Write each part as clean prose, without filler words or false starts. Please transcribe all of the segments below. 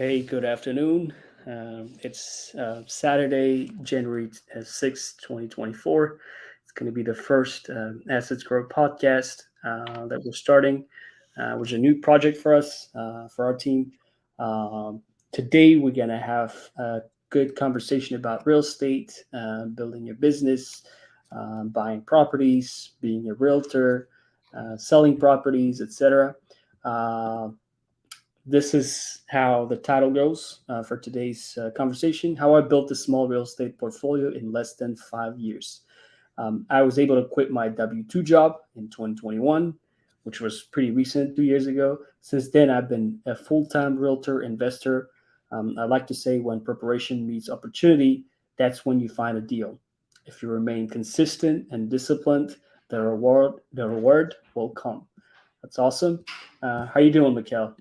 Hey, good afternoon. It's Saturday, January 6th, 2024. It's going to be the first Assets Growth podcast that we're starting, which is a new project for us, for our team. Today, we're going to have a good conversation about real estate, building your business, buying properties, being a realtor, selling properties, etc. This is how the title goes for today's conversation: How I Built a Small Real Estate Portfolio in Less Than 5 Years. I was able to quit my W 2 job in 2021, which was pretty recent, 2 years ago. Since then, I've been a full time realtor investor. I like to say when preparation meets opportunity, that's when you find a deal. If you remain consistent and disciplined, the reward will come. That's awesome. How you doing, Mekkel?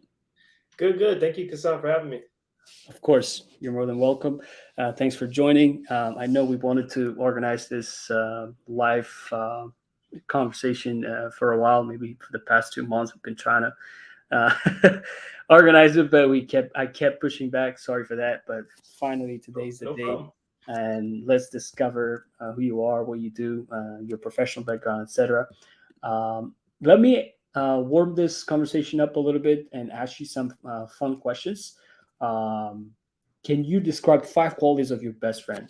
Good, good. Thank you, Kassan, for having me. Of course, you're more than welcome. Thanks for joining. I know we wanted to organize this live conversation for a while. Maybe for the past 2 months, we've been trying to organize it, but I kept pushing back. Sorry for that, but finally today's the No day, problem. and let's discover who you are, what you do, your professional background, etc. Let me warm this conversation up a little bit and ask you some fun questions. Um, can you describe 5 qualities of your best friend?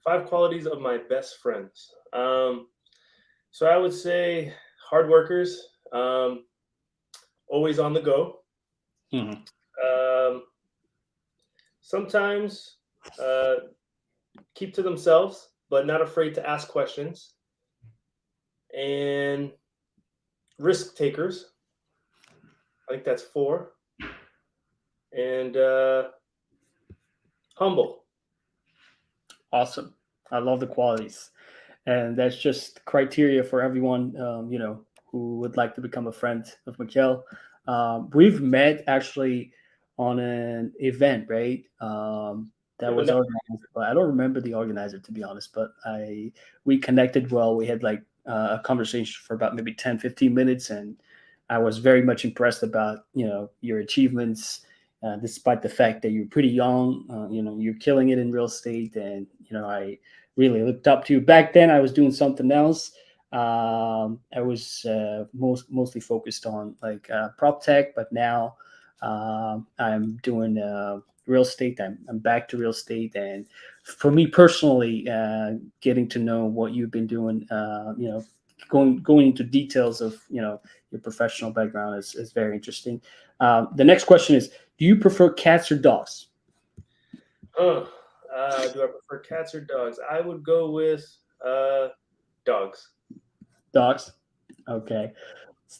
Five qualities of my best friends. So I would say hard workers, always on the go. Mhm. Um, Sometimes uh, keep to themselves, but not afraid to ask questions. And risk takers. I think that's four. And humble. Awesome. I love the qualities, and that's just criteria for everyone. Who would like to become a friend of Mikhail. We've met actually on an event, right? That Yeah, but was organized, but I don't remember the organizer, to be honest. But I we connected well. We had like a conversation for about maybe 10, 15 minutes, and I was very much impressed about your achievements. Despite the fact that you're pretty young, you're killing it in real estate, and I really looked up to you. Back then, I was doing something else. I was mostly focused on like prop tech, but now I'm doing real estate. I'm back to real estate, and for me personally, getting to know what you've been doing, going into details of your professional background is very interesting. The next question is: Do you prefer cats or dogs? oh, do I prefer cats or dogs? I would go with dogs. Dogs. Okay.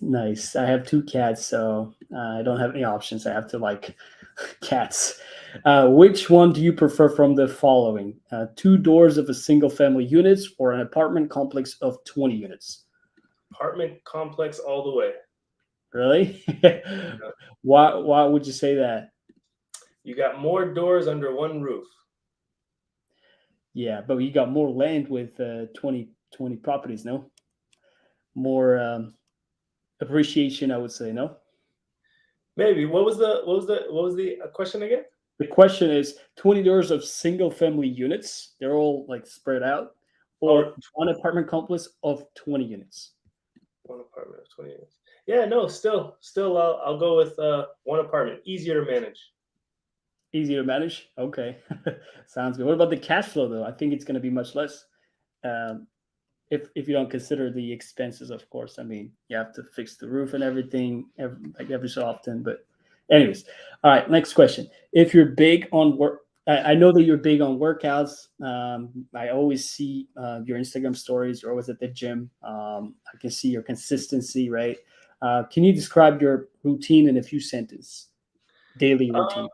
Nice. I have 2 cats, so I don't have any options. I have to like cats. Which one do you prefer from the following? 2 doors of a single family units or an apartment complex of 20 units? Apartment complex all the way. Really? Yeah. Why would you say that? You got more doors under one roof. Yeah, but you got more land with 20 properties, no? More appreciation, I would say, no? Maybe. What was the question again? The question is 20 doors of single family units. They're all like spread out, or Oh, one apartment complex of 20 units. one apartment of 20 units. Yeah, no, still, I'll go with one apartment. Easier to manage. Easy to manage. Okay. Sounds good. What about the cash flow, though? I think it's going to be much less. Um, if you don't consider the expenses, of course. I mean, you have to fix the roof and everything every so often. But, anyways, all right. Next question. If you're big on work, I know that you're big on workouts. I always see your Instagram stories. You're always at the gym. I can see your consistency, right? Can you describe your routine in a few sentences? Daily Um, routine.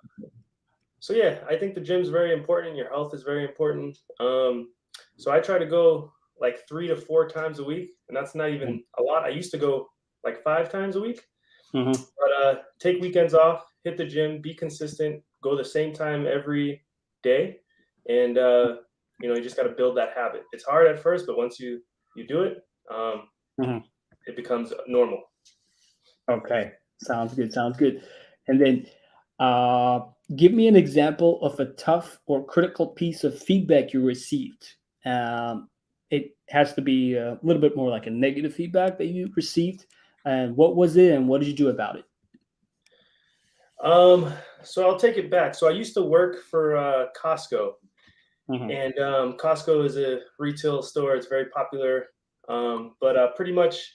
so yeah, I think the gym's very important. Your health is very important. So I try to go like 3 to 4 times a week, and that's not even a lot. I used to go like 5 times a week, Mm-hmm. but take weekends off, hit the gym, be consistent, go the same time every day, and you just got to build that habit. It's hard at first, but once you do it, Mm-hmm. it becomes normal. Okay, sounds good. Sounds good. And then, Uh, Give me an example of a tough or critical piece of feedback you received. It has to be a little bit more like a negative feedback that you received. And what was it, and what did you do about it? Um, so I'll take it back. So I used to work for Costco, Mhm. and Costco is a retail store. It's very popular. But pretty much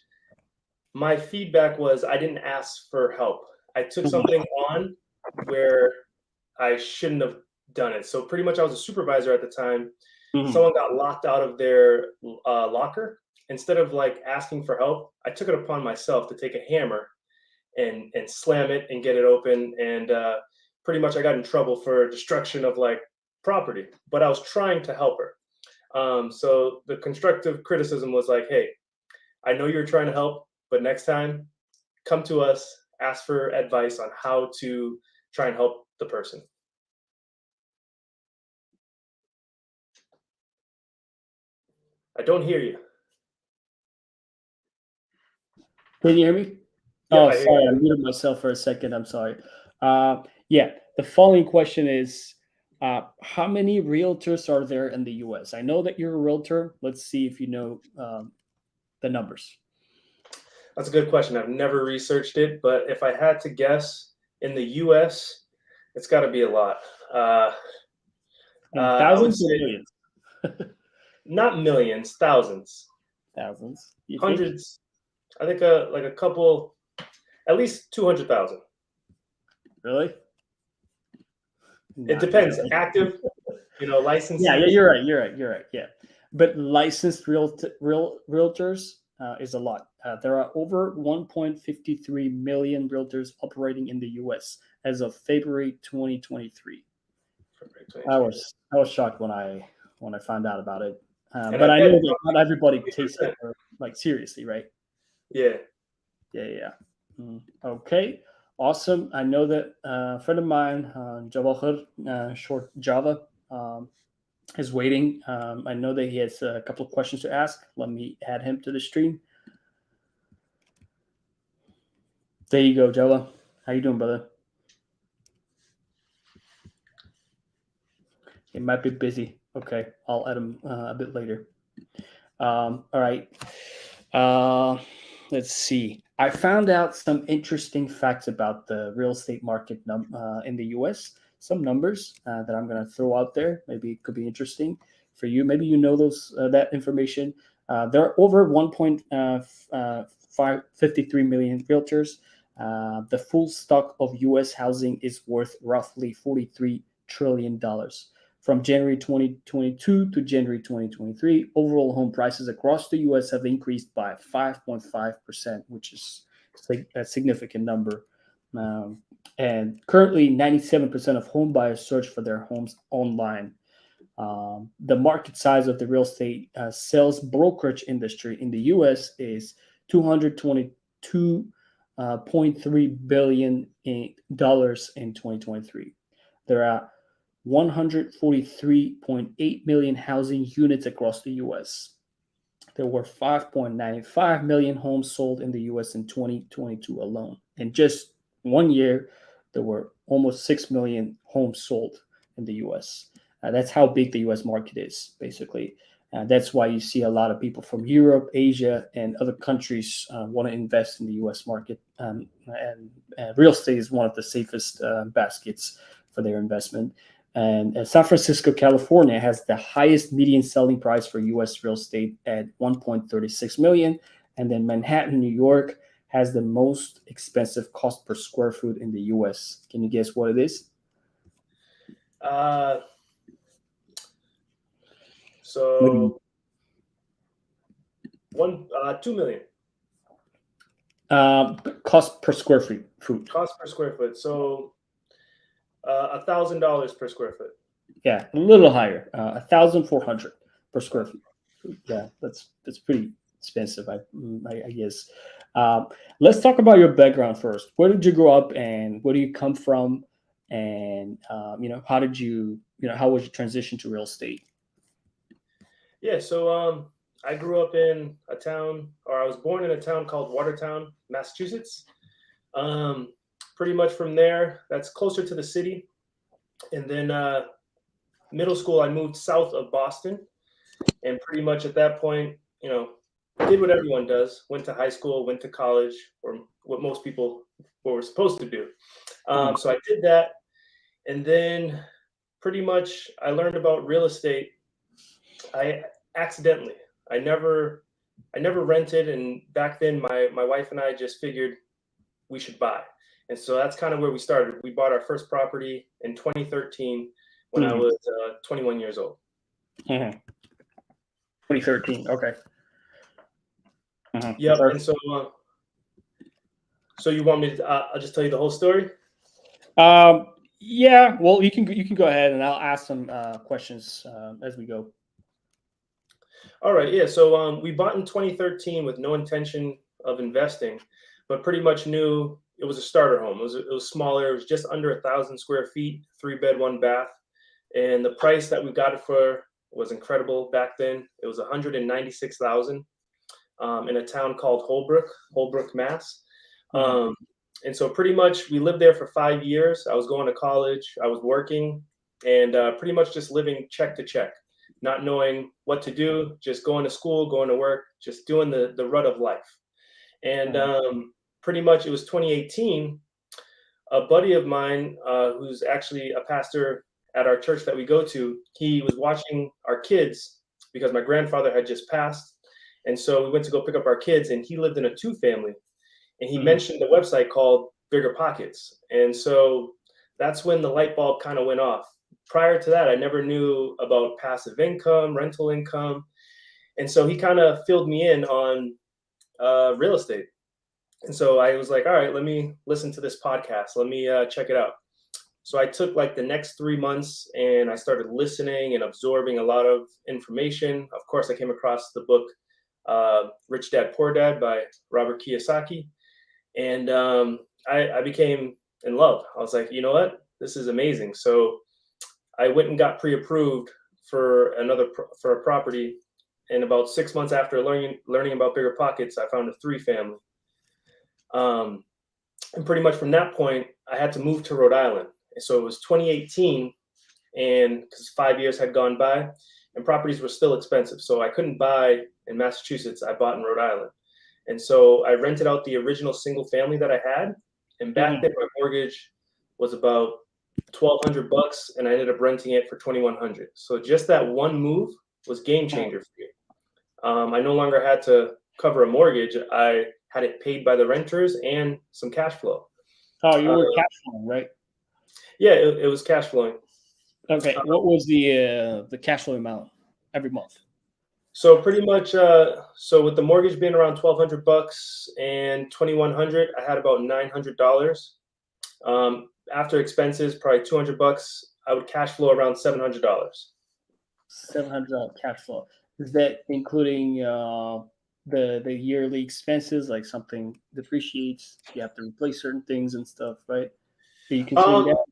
my feedback was I didn't ask for help. I took Mhm. something on where I shouldn't have done it. So pretty much I was a supervisor at the time. Mhm. Someone got locked out of their locker. Instead of like asking for help, I took it upon myself to take a hammer and slam it and get it open. And pretty much I got in trouble for destruction of like property. But I was trying to help her. So the constructive criticism was like, hey, I know you're trying to help, but next time come to us, ask for advice on how to try and help the person. I don't hear you. Can you hear me? Yep, Oh, I hear sorry, I you. muted myself for a second. I'm sorry. Yeah, the following question is, how many realtors are there in the U.S.? I know that you're a realtor. Let's see if you know the numbers. That's a good question. I've never researched it, but if I had to guess, in the U.S., it's got to be a lot. Uh, In I would thousands or say millions? not millions, thousands, Thousands, you think? hundreds. I think like a couple, at least 200,000. Really? It Not depends. really. Active, Yeah, licensees. you're right. You're right. You're right. Yeah, but licensed realtors is a lot. There are over 1.53 million realtors operating in the U.S. as of February 2023. February I was shocked when I found out about it, And but I I bet know it's that not probably everybody takes it 20%. like seriously, right? Yeah. Yeah, yeah. Yeah. Okay, awesome. I know that a friend of mine, Jawahar, short Java, is waiting. I know that he has a couple of questions to ask. Let me add him to the stream. There you go, Java. How you doing, brother? He might be busy. Okay, I'll add him a bit later. All right. Uh, let's see. I found out some interesting facts about the real estate market in the U.S. Some numbers that I'm going to throw out there. Maybe it could be interesting for you. Maybe you know those that information. There are over 1.53 million realtors. The full stock of U.S. housing is worth roughly $43 trillion. From January 2022 to January 2023, overall home prices across the US have increased by 5.5%, which is a significant number. Um, and currently, 97% of home buyers search for their homes online. The market size of the real estate sales brokerage industry in the US is $222.3 billion in 2023. There are 143.8 million housing units across the US. There were 5.95 million homes sold in the US in 2022 alone. In just 1 year, there were almost 6 million homes sold in the US. That's how big the US market is, basically. That's why you see a lot of people from Europe, Asia, and other countries want to invest in the US market. And real estate is one of the safest baskets for their investment. And San Francisco, California has the highest median selling price for US real estate at 1.36 million. And then Manhattan, New York has the most expensive cost per square foot in the US. Can you guess what it is? Uh, Maybe so 2 million cost per square foot. cost per square foot. So $1,000 per square foot. Yeah, a little higher, 1,400 per square feet. Yeah, that's pretty expensive, I guess. Um, let's talk about your background first. Where did you grow up, and where do you come from, and how did how was your transition to real estate? Yeah, so I grew up in a town, or I was born in a town called Watertown, Massachusetts. Um, pretty much from there, that's closer to the city. And then middle school, I moved south of Boston. And pretty much at that point, did what everyone does, went to high school, went to college, or what most people were supposed to do. Mhm. So I did that. And then pretty much I learned about real estate. I accidentally, I never rented. And back then my wife and I just figured we should buy. And so that's kind of where we started. We bought our first property in 2013 when I Mhm. was 21 years old. Mhm. 2013. Okay. Mhm. Yep. And Perfect. so you want me to? I'll just tell you the whole story. Yeah. Well, you can go ahead, and I'll ask some questions as we go. All right. Yeah. So we bought in 2013 with no intention of investing, but pretty much knew it was a starter home. It was smaller. It was just under 1,000 square feet, 3 bed, 1 bath, and the price that we got it for was incredible back then. It was 196,000 in a town called Holbrook, Mass. Mhm. Um, and so pretty much we lived there for 5 years. I was going to college, I was working, and pretty much just living check to check, not knowing what to do, just going to school, going to work, just doing the rut of life. And Mhm. pretty much it was 2018. A buddy of mine, who's actually a pastor at our church that we go to, he was watching our kids because my grandfather had just passed. And so we went to go pick up our kids, and he lived in a two-family. And he Mhm. mentioned a website called Bigger Pockets. And so that's when the light bulb kind of went off. Prior to that, I never knew about passive income, rental income. And so he kind of filled me in on real estate. And so I was like, all right, let me listen to this podcast. Let me check it out. So I took like the next 3 months and I started listening and absorbing a lot of information. Of course, I came across the book Rich Dad Poor Dad by Robert Kiyosaki. And I became in love. I was like, you know what? This is amazing. So I went and got pre-approved for for a property. And about 6 months after learning about Bigger Pockets, I found a three-family. Um, and pretty much from that point, I had to move to Rhode Island. So it was 2018, and because 5 years had gone by, and properties were still expensive, so I couldn't buy in Massachusetts. I bought in Rhode Island, and so I rented out the original single family that I had. And back Mhm. then, my mortgage was about $1,200, and I ended up renting it for $2,100. So just that one move was game Mhm. changer for me. I no longer had to cover a mortgage. I had it paid by the renters and some cash flow. Oh, you Uh, were cash flowing, right? yeah, it was cash flowing. Okay. What was the cash flow amount every month? So pretty much, so with the mortgage being around $1,200 and 2,100, I had about $900. After expenses, probably $200. I would cash flow around $700. $700 cash flow. Is that including the yearly expenses, like something depreciates, you have to replace certain things and stuff, right? Are you considering Um, that?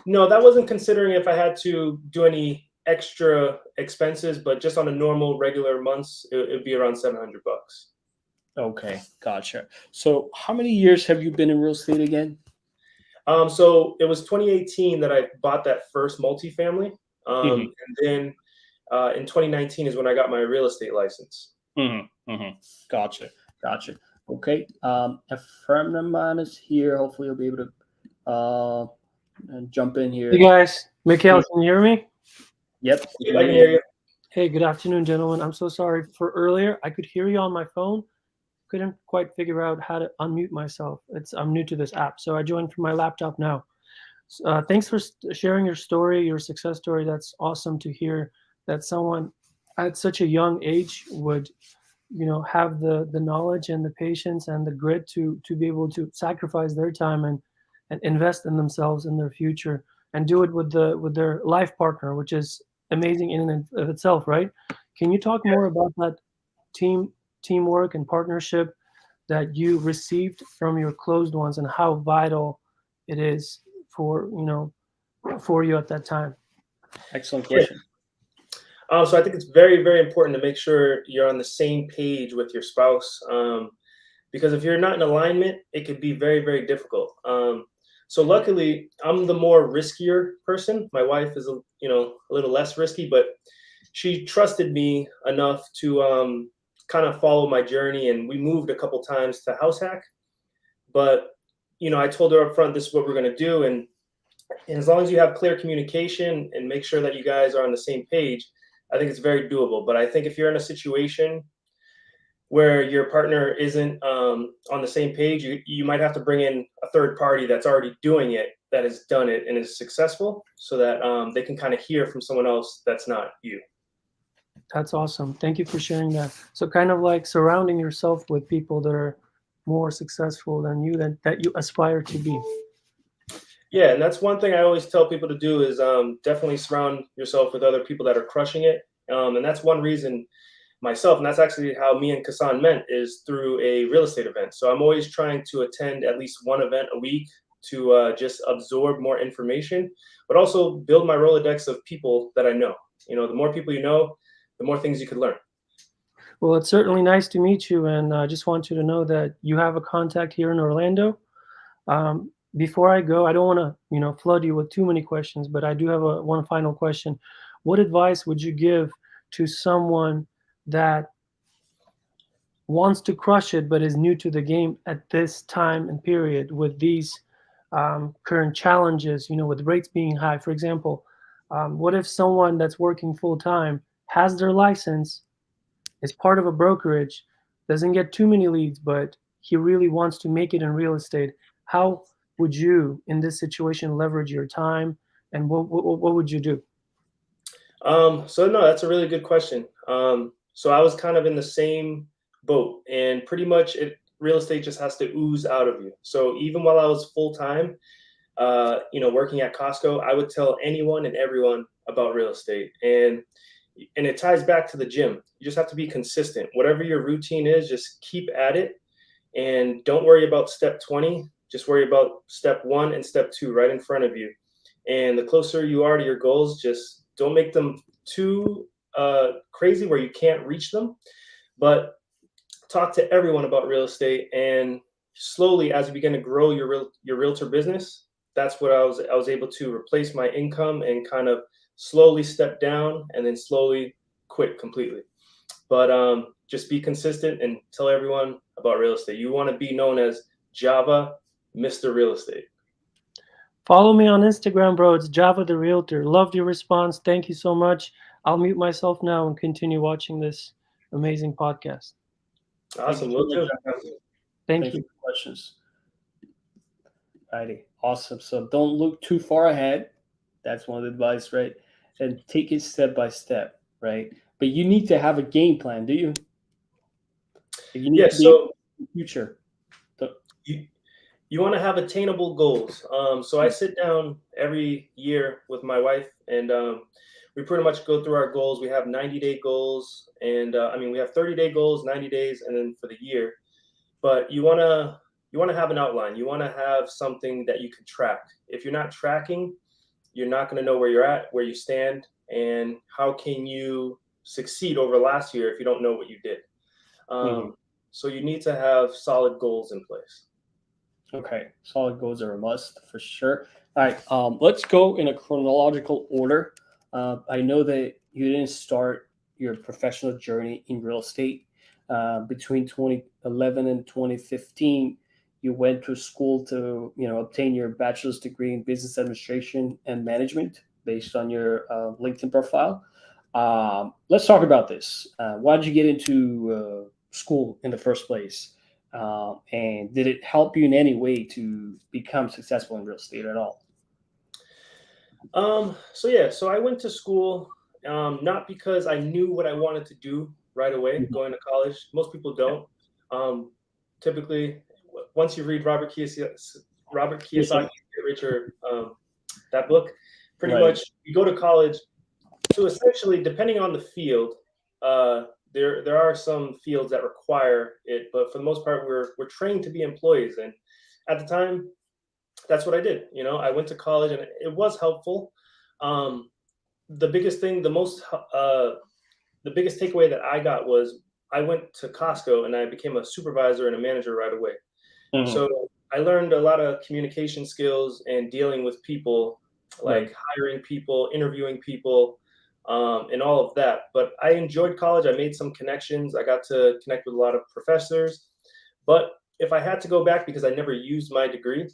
no, that wasn't considering if I had to do any extra expenses, but just on a normal, regular months, it'd be around $700. Okay, gotcha. So, how many years have you been in real estate again? So it was 2018 that I bought that first multifamily. Hmm. And then in 2019 is when I got my real estate license. Hmm. Hmm. Gotcha, gotcha. Okay, a friend of mine is here. Hopefully, he'll be able to jump in Hey here. guys, Mekkel, Hey, can you hear me? yep, we Yep, can I hear can hear you. you. Hey, good afternoon, gentlemen. I'm so sorry for earlier. I could hear you on my phone, couldn't quite figure out how to unmute myself. I'm new to this app, so I joined from my laptop now. Thanks for sharing your story, your success story. That's awesome to hear that someone at such a young age would, have the knowledge and the patience and the grit to be able to sacrifice their time and invest in themselves in their future and do it with their life partner, which is amazing in and of itself, right? Can you talk more about that teamwork and partnership that you received from your closed ones and how vital it is for for you at that time? Excellent Yeah. question. So I think it's very, very important to make sure you're on the same page with your spouse. because if you're not in alignment, it could be very, very difficult. So luckily, I'm the more riskier person. My wife is, a little less risky, but she trusted me enough to kind of follow my journey. And we moved a couple times to Househack, but I told her up front, this is what we're going to do. And as long as you have clear communication and make sure that you guys are on the same page, I think it's very doable. But I think if you're in a situation where your partner isn't on the same page, you might have to bring in a third party that's already doing it, that has done it and is successful, so that they can kind of hear from someone else that's not you. That's awesome. Thank you for sharing that. So kind of like surrounding yourself with people that are more successful than you, that you aspire to be. Yeah, and that's one thing I always tell people to do is definitely surround yourself with other people that are crushing it. And that's one reason myself, and that's actually how me and Kassan met, is through a real estate event. So I'm always trying to attend at least one event a week to just absorb more information, but also build my Rolodex of people that I know. The more people you know, the more things you could learn. Well, it's certainly nice to meet you, and I just want you to know that you have a contact here in Orlando. Before I go, I don't want to, flood you with too many questions, but I do have one final question. What advice would you give to someone that wants to crush it but is new to the game at this time and period with these current challenges, with rates being high? For example, what if someone that's working full time has their license, is part of a brokerage, doesn't get too many leads, but he really wants to make it in real estate? How would you, in this situation, leverage your time, and what would you do? So no, that's a really good question. So I was kind of in the same boat, and pretty much real estate just has to ooze out of you. So even while I was full time, working at Costco, I would tell anyone and everyone about real estate, and it ties back to the gym. You just have to be consistent. Whatever your routine is, just keep at it, and don't worry about step 20. Just worry about step 1 and step 2 right in front of you. And the closer you are to your goals, just don't make them too crazy where you can't reach them. But talk to everyone about real estate, and slowly, as you begin to grow your realtor business, that's what I was able to replace my income and kind of slowly step down and then slowly quit completely. But just be consistent and tell everyone about real estate. You want to be known as Java Mr. Real Estate. Follow me on Instagram, bro. It's Java the Realtor. Loved your response. Thank you so much. I'll mute myself now and continue watching this amazing podcast. Awesome. Will do. Thank Thanks you. for the questions. Alrighty, awesome. So don't look too far ahead. That's one of the advice, right? And take it step by step, right? But you need to have a game plan, do you? You need to be in the future. You want to have attainable goals. So I sit down every year with my wife, and we pretty much go through our goals. We have 90-day goals, and we have 30-day goals, 90 days, and then for the year. But you want to have an outline. You want to have something that you can track. If you're not tracking, you're not going to know where you're at, where you stand, and how can you succeed over last year if you don't know what you did. So you need to have solid goals in place. Okay, solid goals are a must for sure. All right, let's go in a chronological order. I know that you didn't start your professional journey in real estate between 2011 and 2015. You went to school to obtain your bachelor's degree in business administration and management based on your LinkedIn profile. Let's talk about this. Why did you get into school in the first place? And did it help you in any way to become successful in real estate at all? So I went to school not because I knew what I wanted to do right away going to college. Most people don't. Typically, once you read Robert Kiyosaki's Get Richer, that book, pretty much you go to college. So essentially, depending on the field, there are some fields that require it, but for the most part, we're trained to be employees. And at the time, that's what I did. I went to college, and it was helpful. The biggest thing, the biggest takeaway that I got was I went to Costco and I became a supervisor and a manager right away. Mhm. So I learned a lot of communication skills and dealing with people, Right. like hiring people, interviewing people, and all of that. But I enjoyed college. I made some connections. I got to connect with a lot of professors. But if I had to go back because I never used my degree,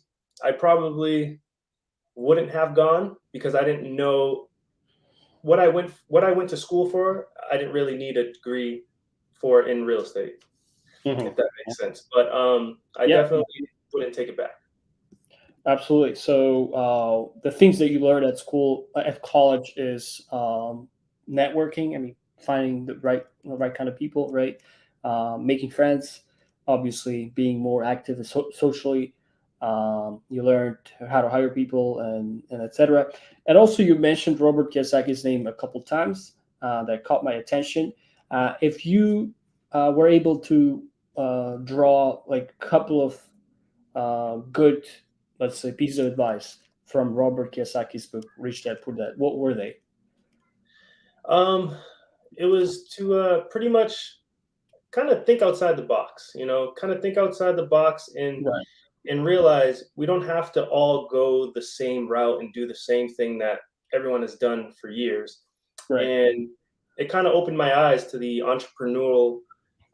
I probably wouldn't have gone because I didn't know what I went to school for. I didn't really need a degree for in real estate, if Mhm. that makes sense. But I Yeah. definitely wouldn't take it back. Absolutely. So the things that you learn at school, at college, is networking. I mean, finding the right kind of people, right? Making friends. Obviously, being more active and socially. You learned how to hire people and etc. And also, you mentioned Robert Kiyosaki's name a couple times. That caught my attention. If you were able to draw like a couple of good, let's say, pieces of advice from Robert Kiyosaki's book, Rich Dad Poor Dad, what were they? Um, it was to pretty much kind of think outside the box, kind of think outside the box Right, and realize we don't have to all go the same route and do the same thing that everyone has done for years. right. And it kind of opened my eyes to the entrepreneurial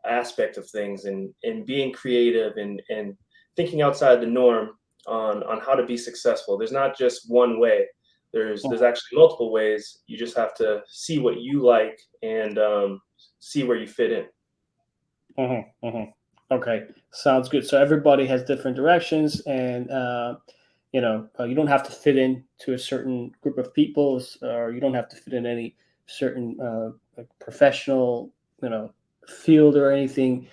aspect of things and being creative and thinking outside the norm on how to be successful. There's not just one way. There's actually multiple ways. You just have to see what you like and see where you fit in. Mm-hmm, mm-hmm. Okay, sounds good. So everybody has different directions, and you don't have to fit in to a certain group of people, or you don't have to fit in any certain like professional, field or anything.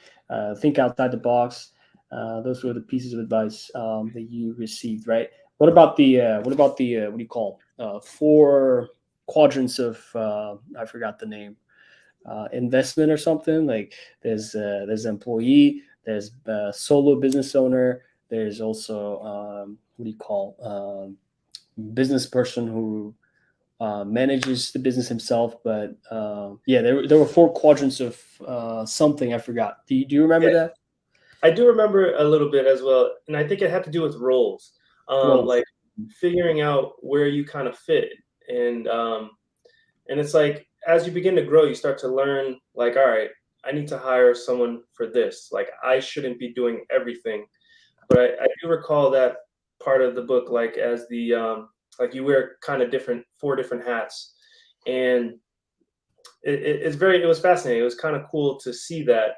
Think outside the box. Those were the pieces of advice that you received, right? What about the what do you call four quadrants of I forgot the name, investment or something. Like there's employee, there's solo business owner, there's also what do you call business person who manages the business himself. But yeah, there were four quadrants of something I forgot. Do you remember Yeah, that? I do remember a little bit as well, and I think it had to do with roles, Roles. like figuring out where you kind of fit, and and it's like as you begin to grow, you start to learn like, all right, I need to hire someone for this. Like I shouldn't be doing everything, but I do recall that part of the book, like as the like you wear kind of different four different hats, and it was fascinating. It was kind of cool to see that,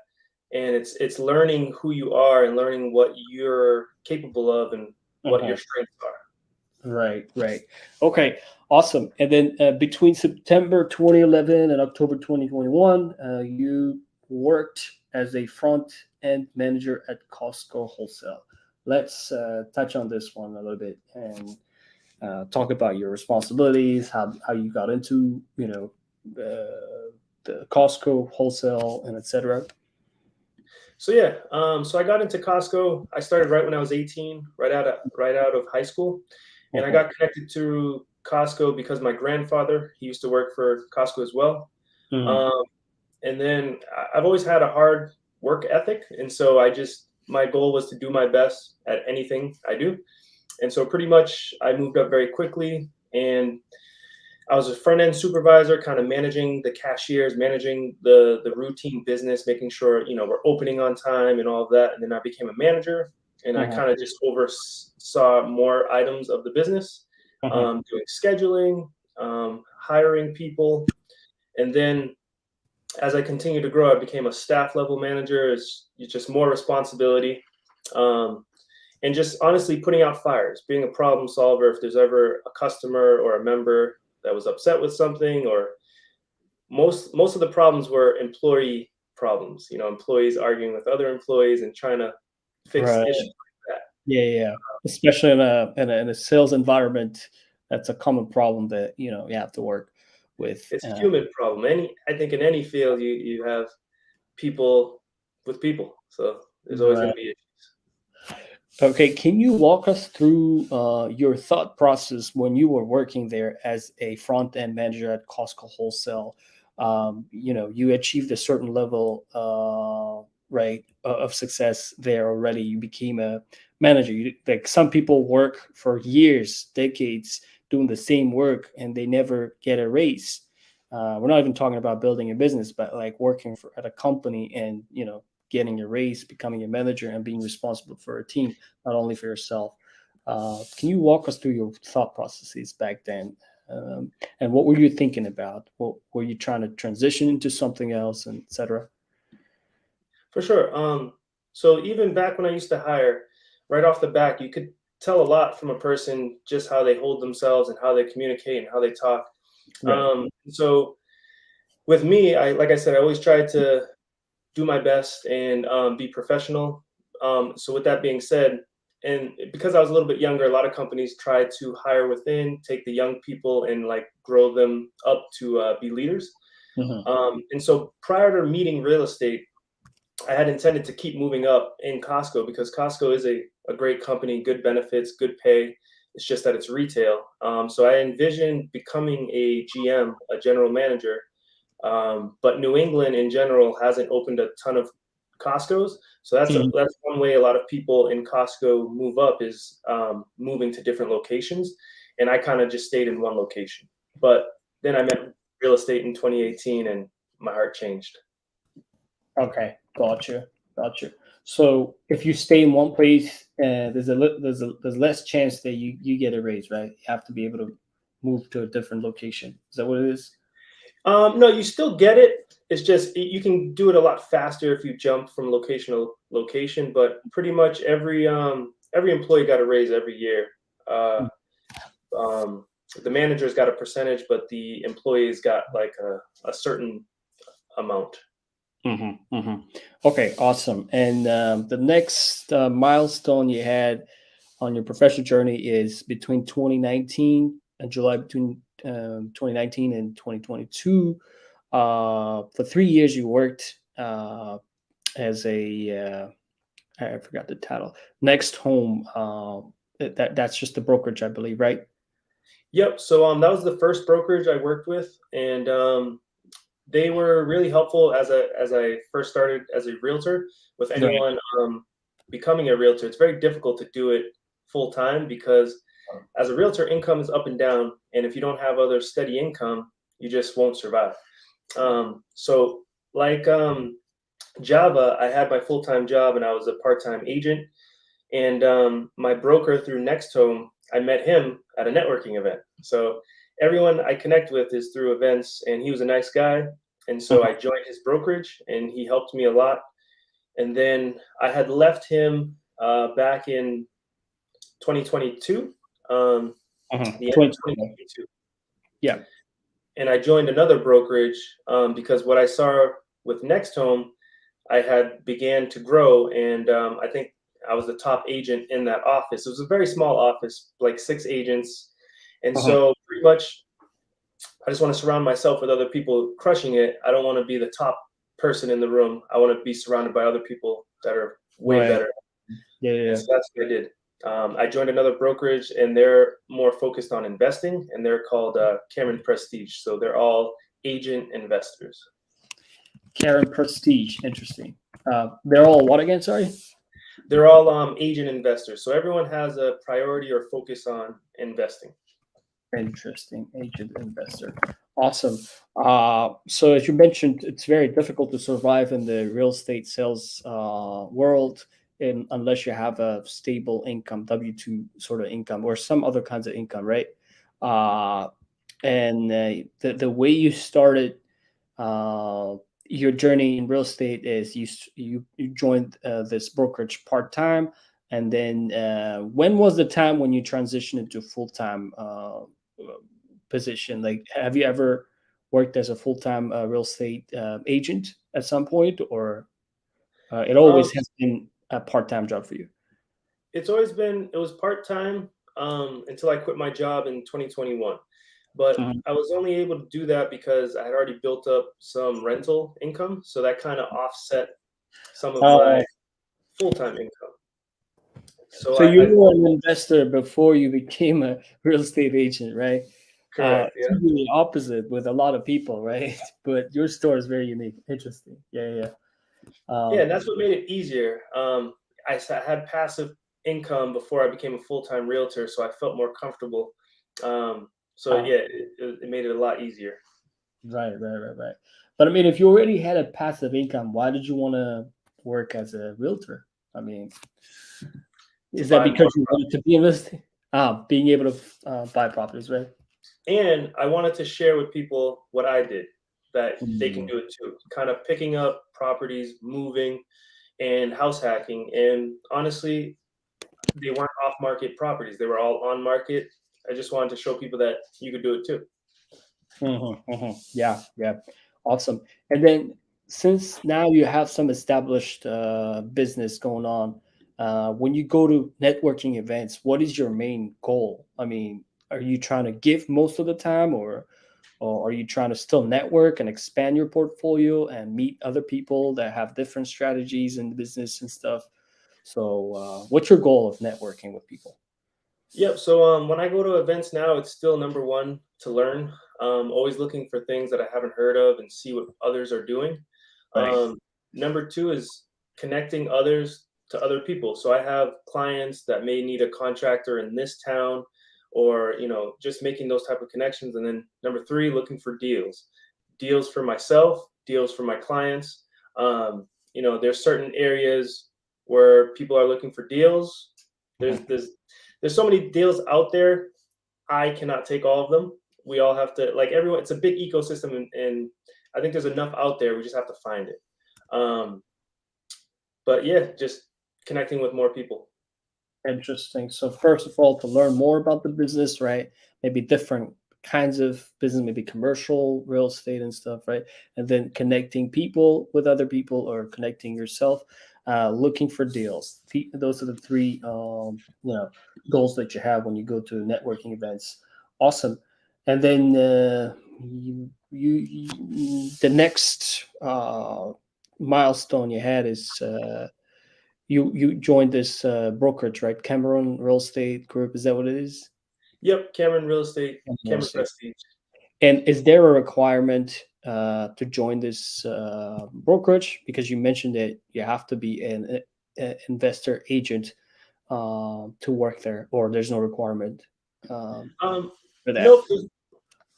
and it's learning who you are and learning what you're capable of and what your Uh-huh. strengths are. Right, right. Okay, awesome. And then between September 2011 and October 2021, you worked as a front end manager at Costco Wholesale. Let's touch on this one a little bit and talk about your responsibilities, how you got into, the Costco Wholesale and etc. So yeah, so I got into Costco. I started right when I was 18, right out of high school, and I Uh-huh. got connected to Costco because my grandfather he used to work for Costco as well. Mhm. Um, and then I've always had a hard work ethic, and so my goal was to do my best at anything I do, and so pretty much I moved up very quickly, and I was a front end supervisor, kind of managing the cashiers, managing the routine business, making sure we're opening on time and all of that. And then I became a manager, and I Uh-huh. kind of just oversaw more items of the business, Uh-huh. doing scheduling, hiring people, and then as I continued to grow, I became a staff level manager. It's just more responsibility. Um, and just honestly putting out fires, being a problem solver. If there's ever a customer or a member that was upset with something, or most of the problems were employee problems. Employees arguing with other employees and trying to fix Right. issues like that. Yeah, yeah, yeah. Especially in a sales environment, that's a common problem that you have to work with. It's a human problem. I think in any field you have people with people, so there's always going Right. to be issues. Okay, can you walk us through your thought process when you were working there as a front end manager at Costco Wholesale? you achieved a certain level, right, of success there already. You became a manager. Like some people work for years, decades, doing the same work, and they never get a raise. We're not even talking about building a business, but like working at a company and getting a raise, becoming a manager, and being responsible for a team, not only for yourself. Can you walk us through your thought processes back then? And what were you thinking about? What were you trying to transition into something else, and etc.? For sure. So even back when I used to hire, right off the back, you could tell a lot from a person just how they hold themselves and how they communicate and how they talk. Right. So with me, like I said, I always try to do my best and be professional. So with that being said, and because I was a little bit younger, a lot of companies try to hire within, take the young people and like grow them up to be leaders. Hmm. And so prior to meeting real estate, I had intended to keep moving up in Costco because Costco is a great company, good benefits, good pay. It's just that it's retail. So I envisioned becoming a GM, a general manager. But New England in general hasn't opened a ton of Costco's. So that's one way a lot of people in Costco move up is moving to different locations. And I kind of just stayed in one location. But then I met real estate in 2018 and my heart changed. Okay, got you. So if you stay in one place, there's less chance that you get a raise, right? You have to be able to move to a different location. Is that what it is? No, you still get it. It's just you can do it a lot faster if you jump from location to location. But pretty much every employee got a raise every year. Uh, um, the manager's got a percentage, but the employees got like a certain amount. Okay, awesome. And the next milestone you had on your professional journey is between 2019 and July, between 2019 and 2022. For 3 years, you worked as I forgot the title, Next Home. That's just the brokerage, I believe, right? Yep. So that was the first brokerage I worked with, and they were really helpful as I first started as a realtor. With Right. anyone becoming a realtor, it's very difficult to do it full time because as a realtor, income is up and down, and if you don't have other steady income, you just won't survive. So like Java, I had my full time job and I was a part time agent. And my broker through Next Home, I met him at a networking event. So everyone I connect with is through events, and he was a nice guy. And so I joined his brokerage, and he helped me a lot. And then I had left him back in 2022, the end of 2020. 2022. Yeah. And I joined another brokerage because what I saw with Next Home, I had began to grow, and I think I was the top agent in that office. It was a very small office, like 6 agents, and Uh-huh. so pretty much I just want to surround myself with other people crushing it. I don't want to be the top person in the room. I want to be surrounded by other people that are way Right. better, Yeah. and Yeah. so that's what I did. I joined another brokerage, and they're more focused on investing, and they're called Cameron Prestige. So they're all agent investors. Karen Prestige. Interesting. They're all what again? Sorry. They're all agent investors. So everyone has a priority or focus on investing. Interesting. Agent investor. Awesome. So as you mentioned, it's very difficult to survive in the real estate sales world unless you have a stable income, W-2 sort of income, or some other kinds of income, right? Uh, and the way you started uh, your journey in real estate is you joined this brokerage part time, and then when was the time when you transitioned into full time position? Like, have you ever worked as a full time real estate agent at some point, or it Um, always has been a part time job for you? it was part time until I quit my job in 2021. But Mhm. I was only able to do that because I had already built up some rental income. So that kind of offset some of my Uh, full time income. So so you I were an investor before you became a real estate agent, right? Correct. Yeah. Totally opposite with a lot of people, right? But your store is very unique. Interesting. Yeah, yeah. Yeah, Um, and that's what made it easier. I had passive income before I became a full-time realtor, so I felt more comfortable. So uh, yeah, it made it a lot easier. right. But I mean, if you already had a passive income, why did you want to work as a realtor? I mean, To is that buy more because you wanted to be investing? Being able to buy properties, right? and I wanted to share with people what I did, that they can Mm, do it too. Kind of picking up properties, moving, and house hacking. And honestly, they weren't off market properties, they were all on market. I just wanted to show people that you could do it too. Yeah, yeah. Awesome. And then since now you have some established business going on, when you go to networking events, what is your main goal? I mean, are you trying to give most of the time, or are you trying to still network and expand your portfolio and meet other people that have different strategies in business and stuff? So, what's your goal of networking with people? Yep. So when I go to events now, it's still number one to learn. Always looking for things that I haven't heard of and see what others are doing. Right. Um, Number two is connecting others to other people. So I have clients that may need a contractor in this town, or just making those type of connections. And then number three, looking for deals for myself, deals for my clients. There's certain areas where people are looking for deals. There's Mhm. there's there's so many deals out there. I cannot take all of them. We all have to, like, everyone. It's a big ecosystem, and I think there's enough out there. We just have to find it. Um, but yeah, just connecting with more people. Interesting. So first of all, to learn more about the business, right? Maybe different kinds of business, maybe commercial, real estate and stuff, right? And then connecting people with other people or connecting yourself, looking for deals. Those are the three, goals that you have when you go to networking events. Awesome. And then the next milestone you had is you joined this brokerage, right? Cameron Real Estate Group. Is that what it is? Yep, Cameron Real Estate, Cameron Real Cameron Estate. Prestige. And is there a requirement to join this brokerage? Because you mentioned that you have to be an investor agent to work there, or there's no requirement Um, for that. nope,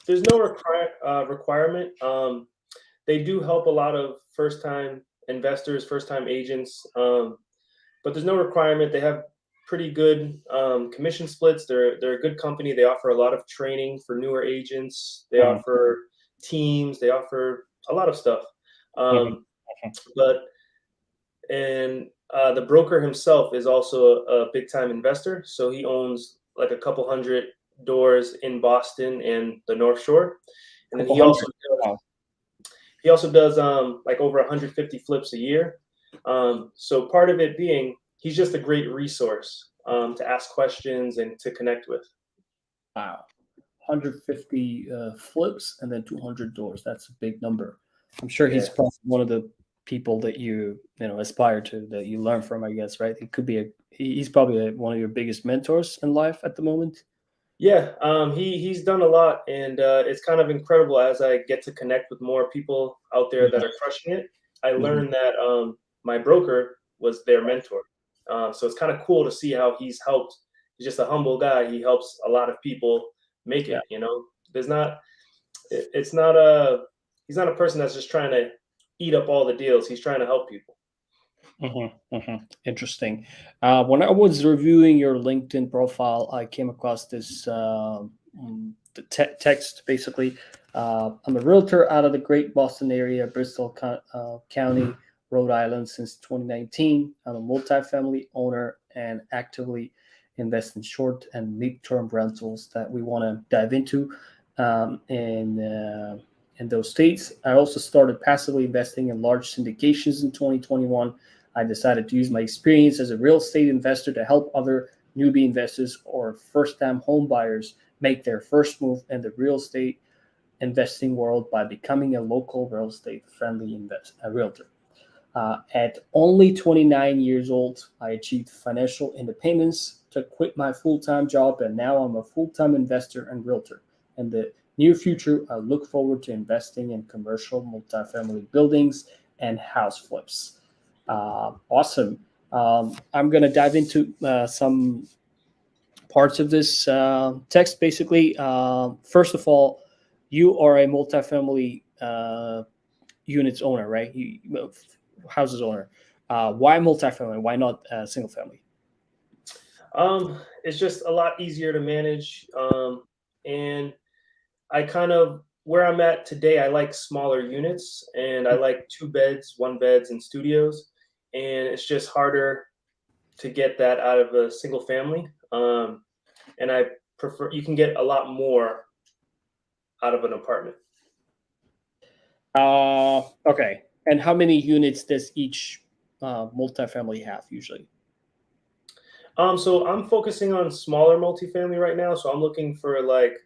there's no requirement. They do help a lot of first time investors, first time agents. But there's no requirement. They have pretty good commission splits. They're a good company. They offer a lot of training for newer agents. They Mhm, offer teams. They offer a lot of stuff. mhm. Um, but and The broker himself is also a big time investor. So he owns like a couple hundred doors in Boston and the North Shore, and then Couple he hundred. also does Wow. like over 150 flips a year. So part of it being he's just a great resource to ask questions and to connect with. Wow. 150 flips and then 200 doors. That's a big number. I'm sure Yeah. he's probably one of the people that you aspire to, that you learn from, I guess, right? It could be he's probably one of your biggest mentors in life at the moment. Yeah, he's done a lot, and it's kind of incredible as I get to connect with more people out there that Yeah. are crushing it. I Mhm. learned that my broker was their mentor, so it's kind of cool to see how he's helped. He's just a humble guy. He helps a lot of people make Yeah. it. There's not. It's not a. He's not a person that's just trying to eat up all the deals. He's trying to help people. Interesting. When I was reviewing your LinkedIn profile, I came across this text. Basically, I'm a realtor out of the Great Boston area, Bristol County, Rhode Island, since 2019. I'm a multifamily owner and actively invest in short and mid-term rentals that we want to dive into. In those states, I also started passively investing in large syndications in 2021. I decided to use my experience as a real estate investor to help other newbie investors or first time home buyers make their first move in the real estate investing world by becoming a local real estate friendly realtor. At only 29 years old, I achieved financial independence to quit my full time job, and now I'm a full time investor and realtor. in the near future. I look forward to investing in commercial multifamily buildings and house flips. Awesome. I'm going to dive into some parts of this text. Basically, first of all, you are a multifamily units owner, right? Houses owner. Why multifamily? Why not single family? It's just a lot easier to manage. And I kind of where I'm at today, I like smaller units and I like 2 beds, 1 beds and studios. And it's just harder to get that out of a single family. And I prefer you can get a lot more out of an apartment. Okay. And how many units does each multifamily have usually? So I'm focusing on smaller multifamily right now. So I'm looking for like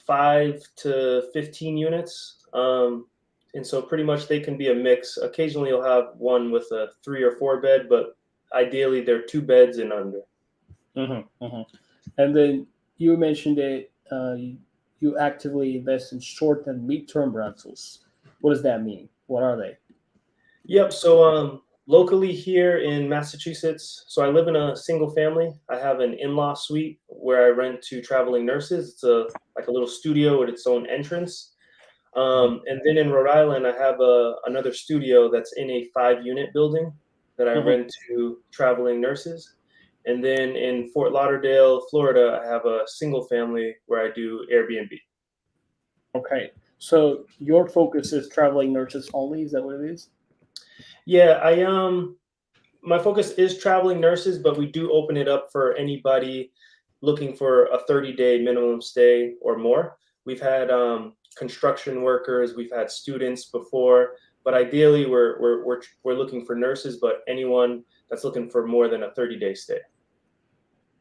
5 to 15 units. And so pretty much they can be a mix. Occasionally you'll have one with a 3 or 4 bed, but ideally they're 2 beds and under. Mm-hmm. And then you mentioned that you actively invest in short and mid-term rentals. What does that mean? What are they? Yep. So locally here in Massachusetts, so I live in a single family. I have an in-law suite where I rent to traveling nurses. It's a like a little studio with its own entrance. And then in Rhode Island, I have another studio that's in a 5 unit building that I Mhm. rent to traveling nurses. And then in Fort Lauderdale, Florida, I have a single family where I do Airbnb. Okay. So your focus is traveling nurses only. Is that what it is? Yeah, my focus is traveling nurses, but we do open it up for anybody looking for a 30-day minimum stay or more. We've had construction workers, we've had students before, but ideally we're looking for nurses, but anyone that's looking for more than a 30-day stay.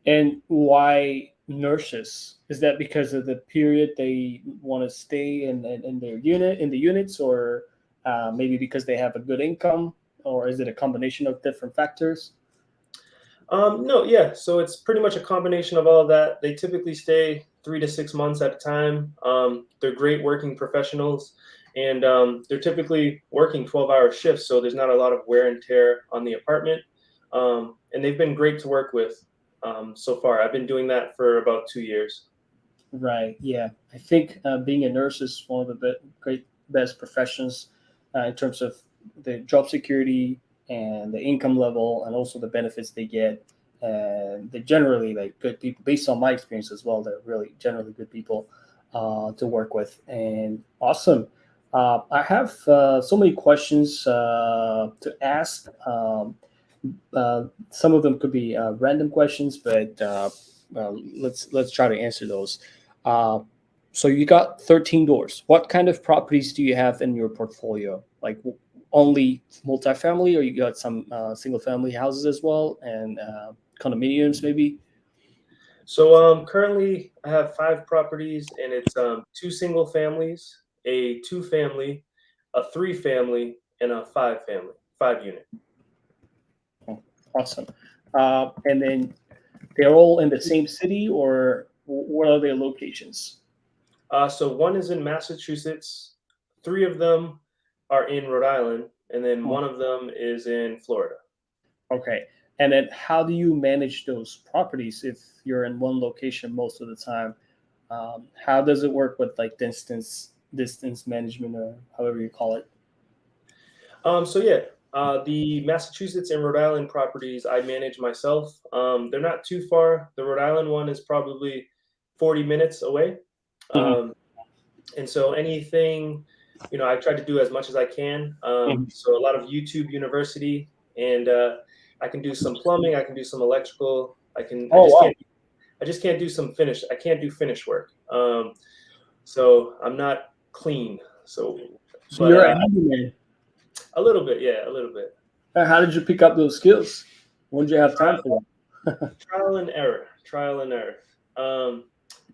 And why nurses? Is that because of the period they want to stay in their unit in the units, or maybe because they have a good income, or is it a combination of different factors? No, yeah. So it's pretty much a combination of all of that. They typically stay 3 to 6 months at a time. They're great working professionals, and they're typically working 12-hour shifts, so there's not a lot of wear and tear on the apartment. And they've been great to work with so far. I've been doing that for about 2 years. Right. Yeah. I think being a nurse is one of the great best professions in terms of the job security and the income level, and also the benefits they get. And they're generally like good people, based on my experience as well. They're really generally good people to work with. And awesome. I have so many questions to ask. Some of them could be random questions, but let's try to answer those. Uh, so you got 13 doors. What kind of properties do you have in your portfolio? Like only multifamily, or you got some single family houses as well, and condominiums maybe? So currently I have 5 properties, and it's 2 single families, a 2 family, a 3 family, and a 5 family, 5 unit. Oh, awesome. And then they're all in the same city, or what are their locations? So one is in Massachusetts, 3 of them are in Rhode Island, and then Oh, one of them is in Florida. okay. And then how do you manage those properties if you're in one location most of the time? How does it work with like distance management, or however you call it? So yeah, the Massachusetts and Rhode Island properties I manage myself. They're not too far. The Rhode Island one is probably 40 minutes away. Mhm, Um, and so anything, I try to do as much as I can. mhm. So a lot of YouTube University, and I can do some plumbing. I can do some electrical. Oh wow! I just can't do some finish. I can't do finish work. So I'm not clean. So, So but you're a handyman. a little bit, yeah, a little bit. How did you pick up those skills? When did you have time Trial, for them? trial and error, trial and error. Um,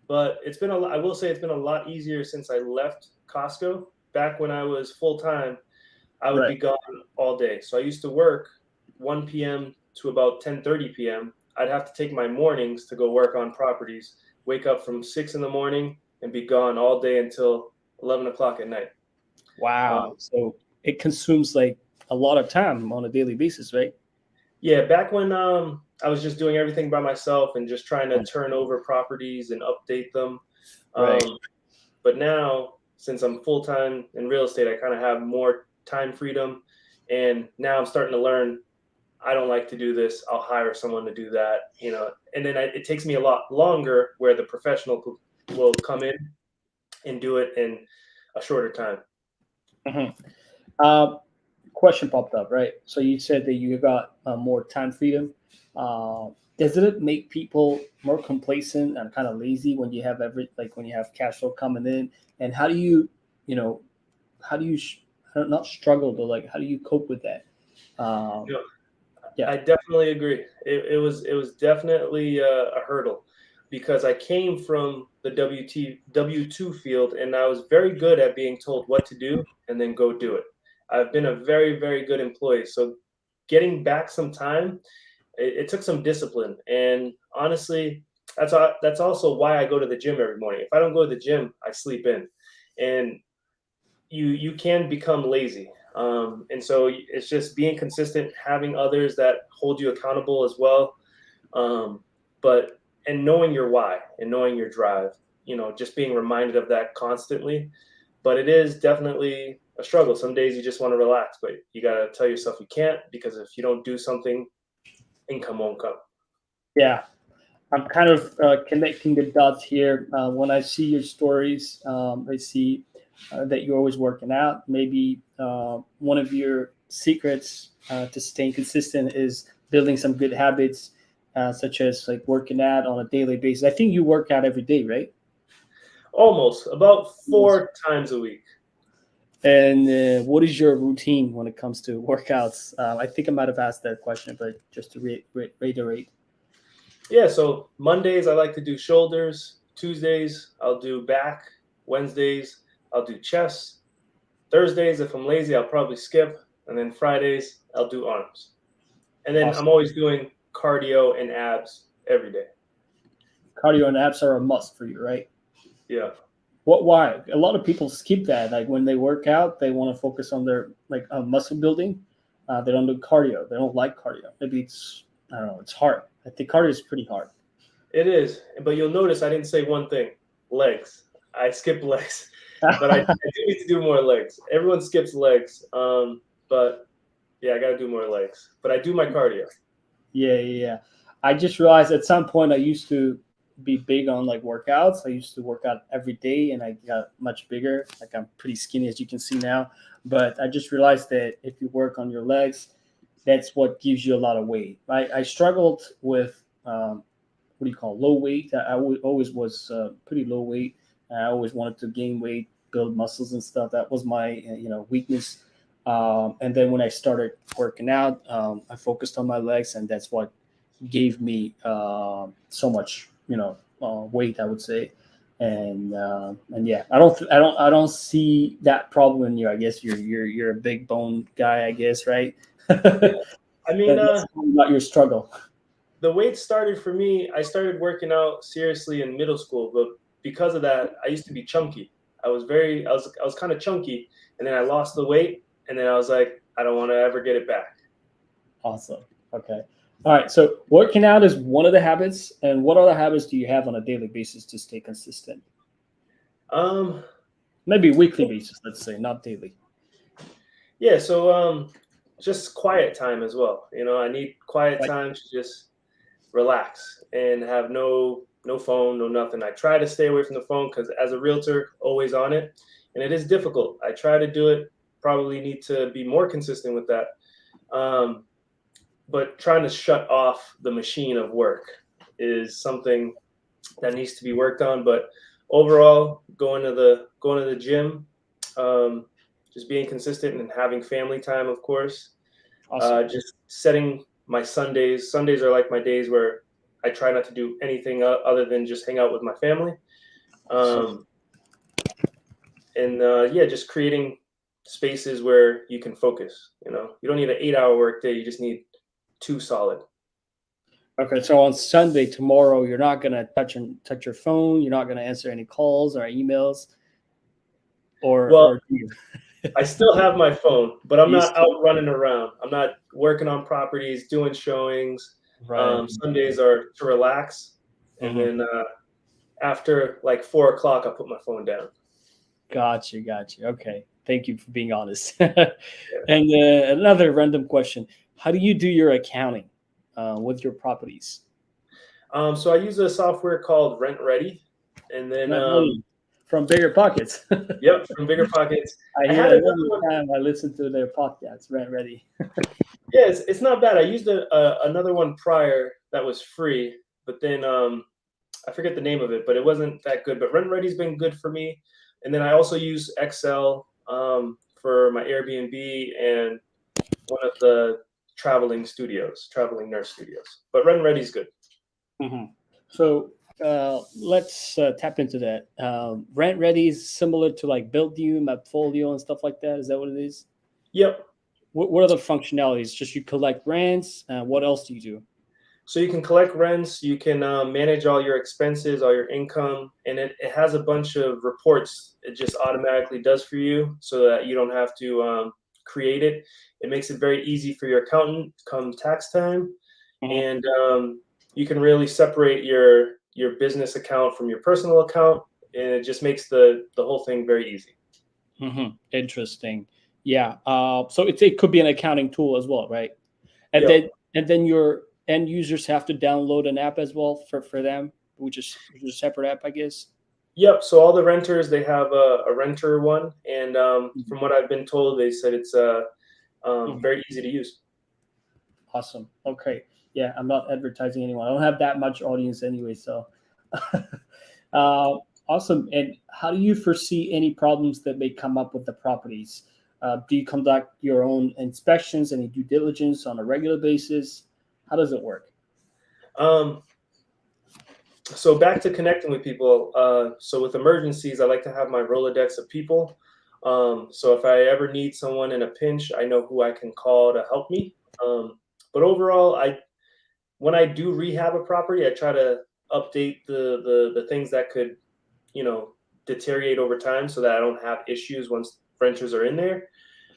but it's been a lot. I will say it's been a lot easier since I left Costco. Back when I was full time, I would Right. be gone all day. So I used to work 1 p.m. to about 10:30 p.m. I'd have to take my mornings to go work on properties. Wake up from 6 in the morning, and be gone all day until 11 o'clock at night. Wow. So it consumes like a lot of time on a daily basis, right? Yeah, back when I was just doing everything by myself and just trying to Mm. turn over properties and update them. Right. Um, but now, since I'm full time in real estate, I kind of have more time freedom. And now I'm starting to learn I don't like to do this. I'll hire someone to do that, And then it takes me a lot longer where the professional will come in and do it in a shorter time. Mhm. Uh, Question popped up, right? So you said that you got more time freedom. Does it make people more complacent and kind of lazy when you have when you have cash flow coming in? And how do you know, how do you not struggle, but like how do you cope with that? You Um, know, yeah. I definitely agree. It was definitely a hurdle because I came from the W2 field and I was very good at being told what to do and then go do it. I've been a very, very good employee. So getting back some time, it took some discipline. And honestly, that's also why I go to the gym every morning. If I don't go to the gym, I sleep in. And you can become lazy. And so it's just being consistent, having others that hold you accountable as well. Um, but and knowing your why and knowing your drive, just being reminded of that constantly. But it is definitely a struggle. Some days you just want to relax, but you got to tell yourself you can't, because if you don't do something, income won't come. Yeah. I'm kind of connecting the dots here. When I see your stories, I see that you're always working out. Maybe one of your secrets to staying consistent is building some good habits, such as like working out on a daily basis. I think you work out every day, right? Almost about Yes. 4 times a week. And what is your routine when it comes to workouts? I think I might have asked that question, but just to reiterate. Yeah, so Mondays I like to do shoulders. Tuesdays I'll do back. Wednesdays I'll do chest. Thursdays, if I'm lazy, I'll probably skip. And then Fridays I'll do arms. And then I'm Awesome. always doing cardio and abs every day. Cardio and abs are a must for you, right? Yeah. What? Why? A lot of people skip that. Like when they work out, they want to focus on their muscle building. They don't do cardio. They don't like cardio. Maybe it's I don't know. It's hard. I think cardio is pretty hard. It is. But you'll notice I didn't say one thing: legs. I skipped legs. But I do need to do more legs. Everyone skips legs. But yeah, I got to do more legs. But I do my cardio. Yeah, yeah, yeah. I just realized at some point I used to be big on like workouts. I used to work out every day, and I got much bigger. Like I'm pretty skinny, as you can see now. But I just realized that if you work on your legs, that's what gives you a lot of weight. I struggled with what do you call low weight. Always was pretty low weight. I always wanted to gain weight, build muscles and stuff. That was my weakness. And then when I started working out, I focused on my legs, and that's what gave me so much weight, I would say. And yeah, I don't see that problem in you. I guess you're a big bone guy, I guess, right? Yeah. I mean, That's not your struggle. the weight started for me. I started working out seriously in middle school, but because of that, I used to be chunky. I was kind of chunky, and then I lost the weight, and then I was like, I don't want to ever get it back. Awesome. Okay. All right. So working out is one of the habits. And what other habits do you have on a daily basis to stay consistent? Um, Maybe weekly basis, let's say, not daily. yeah. So just quiet time as well. I need quiet Like, time to just relax and have no phone, no nothing. I try to stay away from the phone because as a realtor, always on it, and it is difficult. I try to do it. Probably need to be more consistent with that. Um, but trying to shut off the machine of work is something that needs to be worked on. But overall, going to the gym, um, just being consistent and having family time, of course. awesome. Just setting my Sundays. Sundays are like my days where I try not to do anything other than just hang out with my family. Awesome. Um, and yeah, just creating spaces where you can focus. You don't need an 8-hour work day. You just need two solid. Okay, so on Sunday tomorrow, you're not gonna touch your phone. You're not gonna answer any calls or emails, Well, or do you? I still have my phone, but I'm You not still out running around. I'm not working on properties, doing showings. right? Sundays are to relax, and Mhm. then after like 4 o'clock, I put my phone down. Gotcha, gotcha. Okay, thank you for being honest. Yeah. And another random question: how do you do your accounting with your properties? So I use a software called Rent Ready, and then Not really from bigger pockets. yep, from Bigger Pockets. I I hear had that another every one. time I listen to their podcasts. Rent ready. Yeah, it's not bad. I used another one prior that was free, but then I forget the name of it, but it wasn't that good. But Rent Ready's been good for me, and then I also use Excel for my Airbnb and one of the traveling nurse studios. But Rent Ready's good. Mhm. So let's tap into that. Rent ready is similar to like Build You, Mapfolio, and stuff like that. Is that what it is? Yep. What are the functionalities? Just you collect rents. What else do you do? So you can collect rents, you can manage all your expenses, all your income, and it has a bunch of reports it just automatically does for you so that you don't have to create it. It makes it very easy for your accountant come tax time. Mhm. And you can really separate your business account from your personal account, and it just makes the whole thing very easy. Interesting. Yeah. So it could be an accounting tool as well, right? And Yep. then your end users have to download an app as well for them, which is a separate app, I guess. Yep. So all the renters they have a renter one, and Mhm. from what I've been told, they said it's Mhm. very easy to use. Awesome. Okay. Yeah, I'm not advertising anyone. I don't have that much audience anyway, so uh, awesome. And how do you foresee any problems that may come up with the properties? Do you conduct your own inspections, any due diligence on a regular basis? How does it work? Um, so back to connecting with people. So with emergencies, I like to have my Rolodex of people. So if I ever need someone in a pinch, I know who I can call to help me. But overall, I when I do rehab a property, I try to update the things that could, you know, deteriorate over time so that I don't have issues once renters are in there.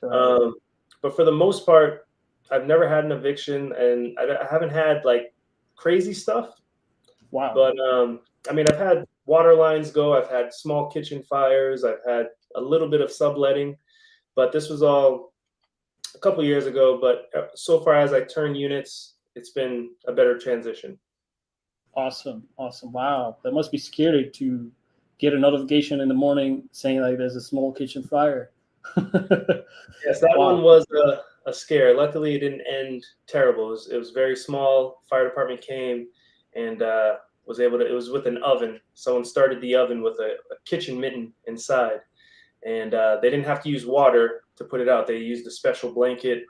Right. Um, but for the most part, I've never had an eviction, and I haven't had like crazy stuff. Wow. But I mean, I've had water lines go, I've had small kitchen fires, I've had a little bit of subletting, but this was all a couple years ago. But so far as I turn units, it's been a better transition. Awesome. Awesome. Wow. That must be scary to get a notification in the morning saying like there's a small kitchen fire. Yes, that Wow. one was a scare. Luckily, it didn't end terrible. It was very small. Fire department came and was able to. It was with an oven. Someone started the oven with a kitchen mitten inside, and they didn't have to use water to put it out. They used a special blanket,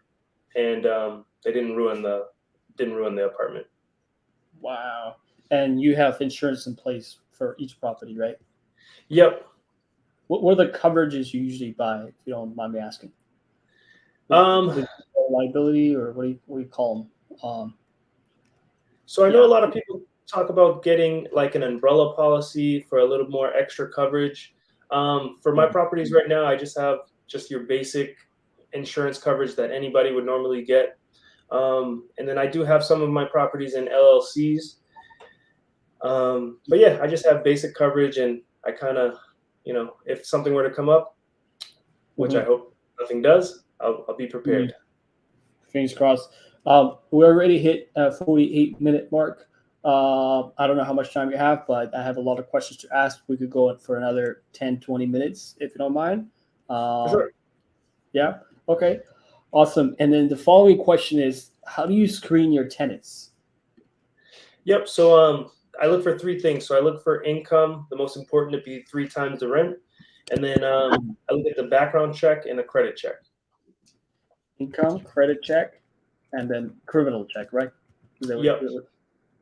and they didn't ruin the apartment. Wow. And you have insurance in place for each property, right? Yep. What are the coverages you usually buy, if you don't mind me asking? Um, What is liability, or what do you call them? so I know Yeah. a lot of people talk about getting like an umbrella policy for a little more extra coverage. For my properties right now, I just have just your basic insurance coverage that anybody would normally get. And then I do have some of my properties in LLCs. But yeah, I just have basic coverage, and I kind of, if something were to come up, which I Mhm. hope nothing does, I'll be prepared. Fingers crossed. We already hit 48-minute mark. I don't know how much time you have, but I have a lot of questions to ask. We could go in for another 10, 20 minutes if you don't mind. For Um, sure. yeah. Okay. Awesome. And then the following question is, how do you screen your tenants? Yep. So I look for three things. So I look for income, the most important to be three times the rent, and then I look at the background check and the credit check. Income, credit check, and then criminal check, right? Is that Yep. what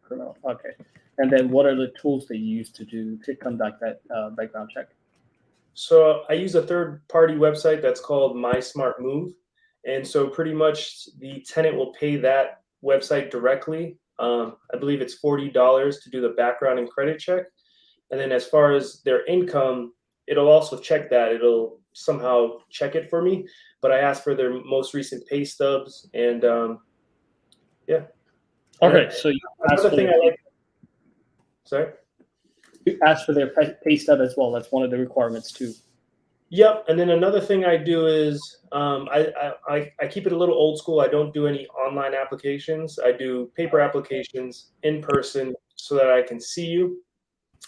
criminal? Okay. And then what are the tools that you use to conduct that background check? So I use a third-party website that's called My Smart Move, and so pretty much the tenant will pay that website directly. I believe it's $40 to do the background and credit check. And then as far as their income, it'll also check that. It'll somehow check it for me. But I asked for their most recent pay stubs, and yeah. And Okay, so another thing I like. Sorry. you ask for their pay stub as well. That's one of the requirements too. Yep. And then another thing I do is I keep it a little old school. I don't do any online applications. I do paper applications in person so that I can see you.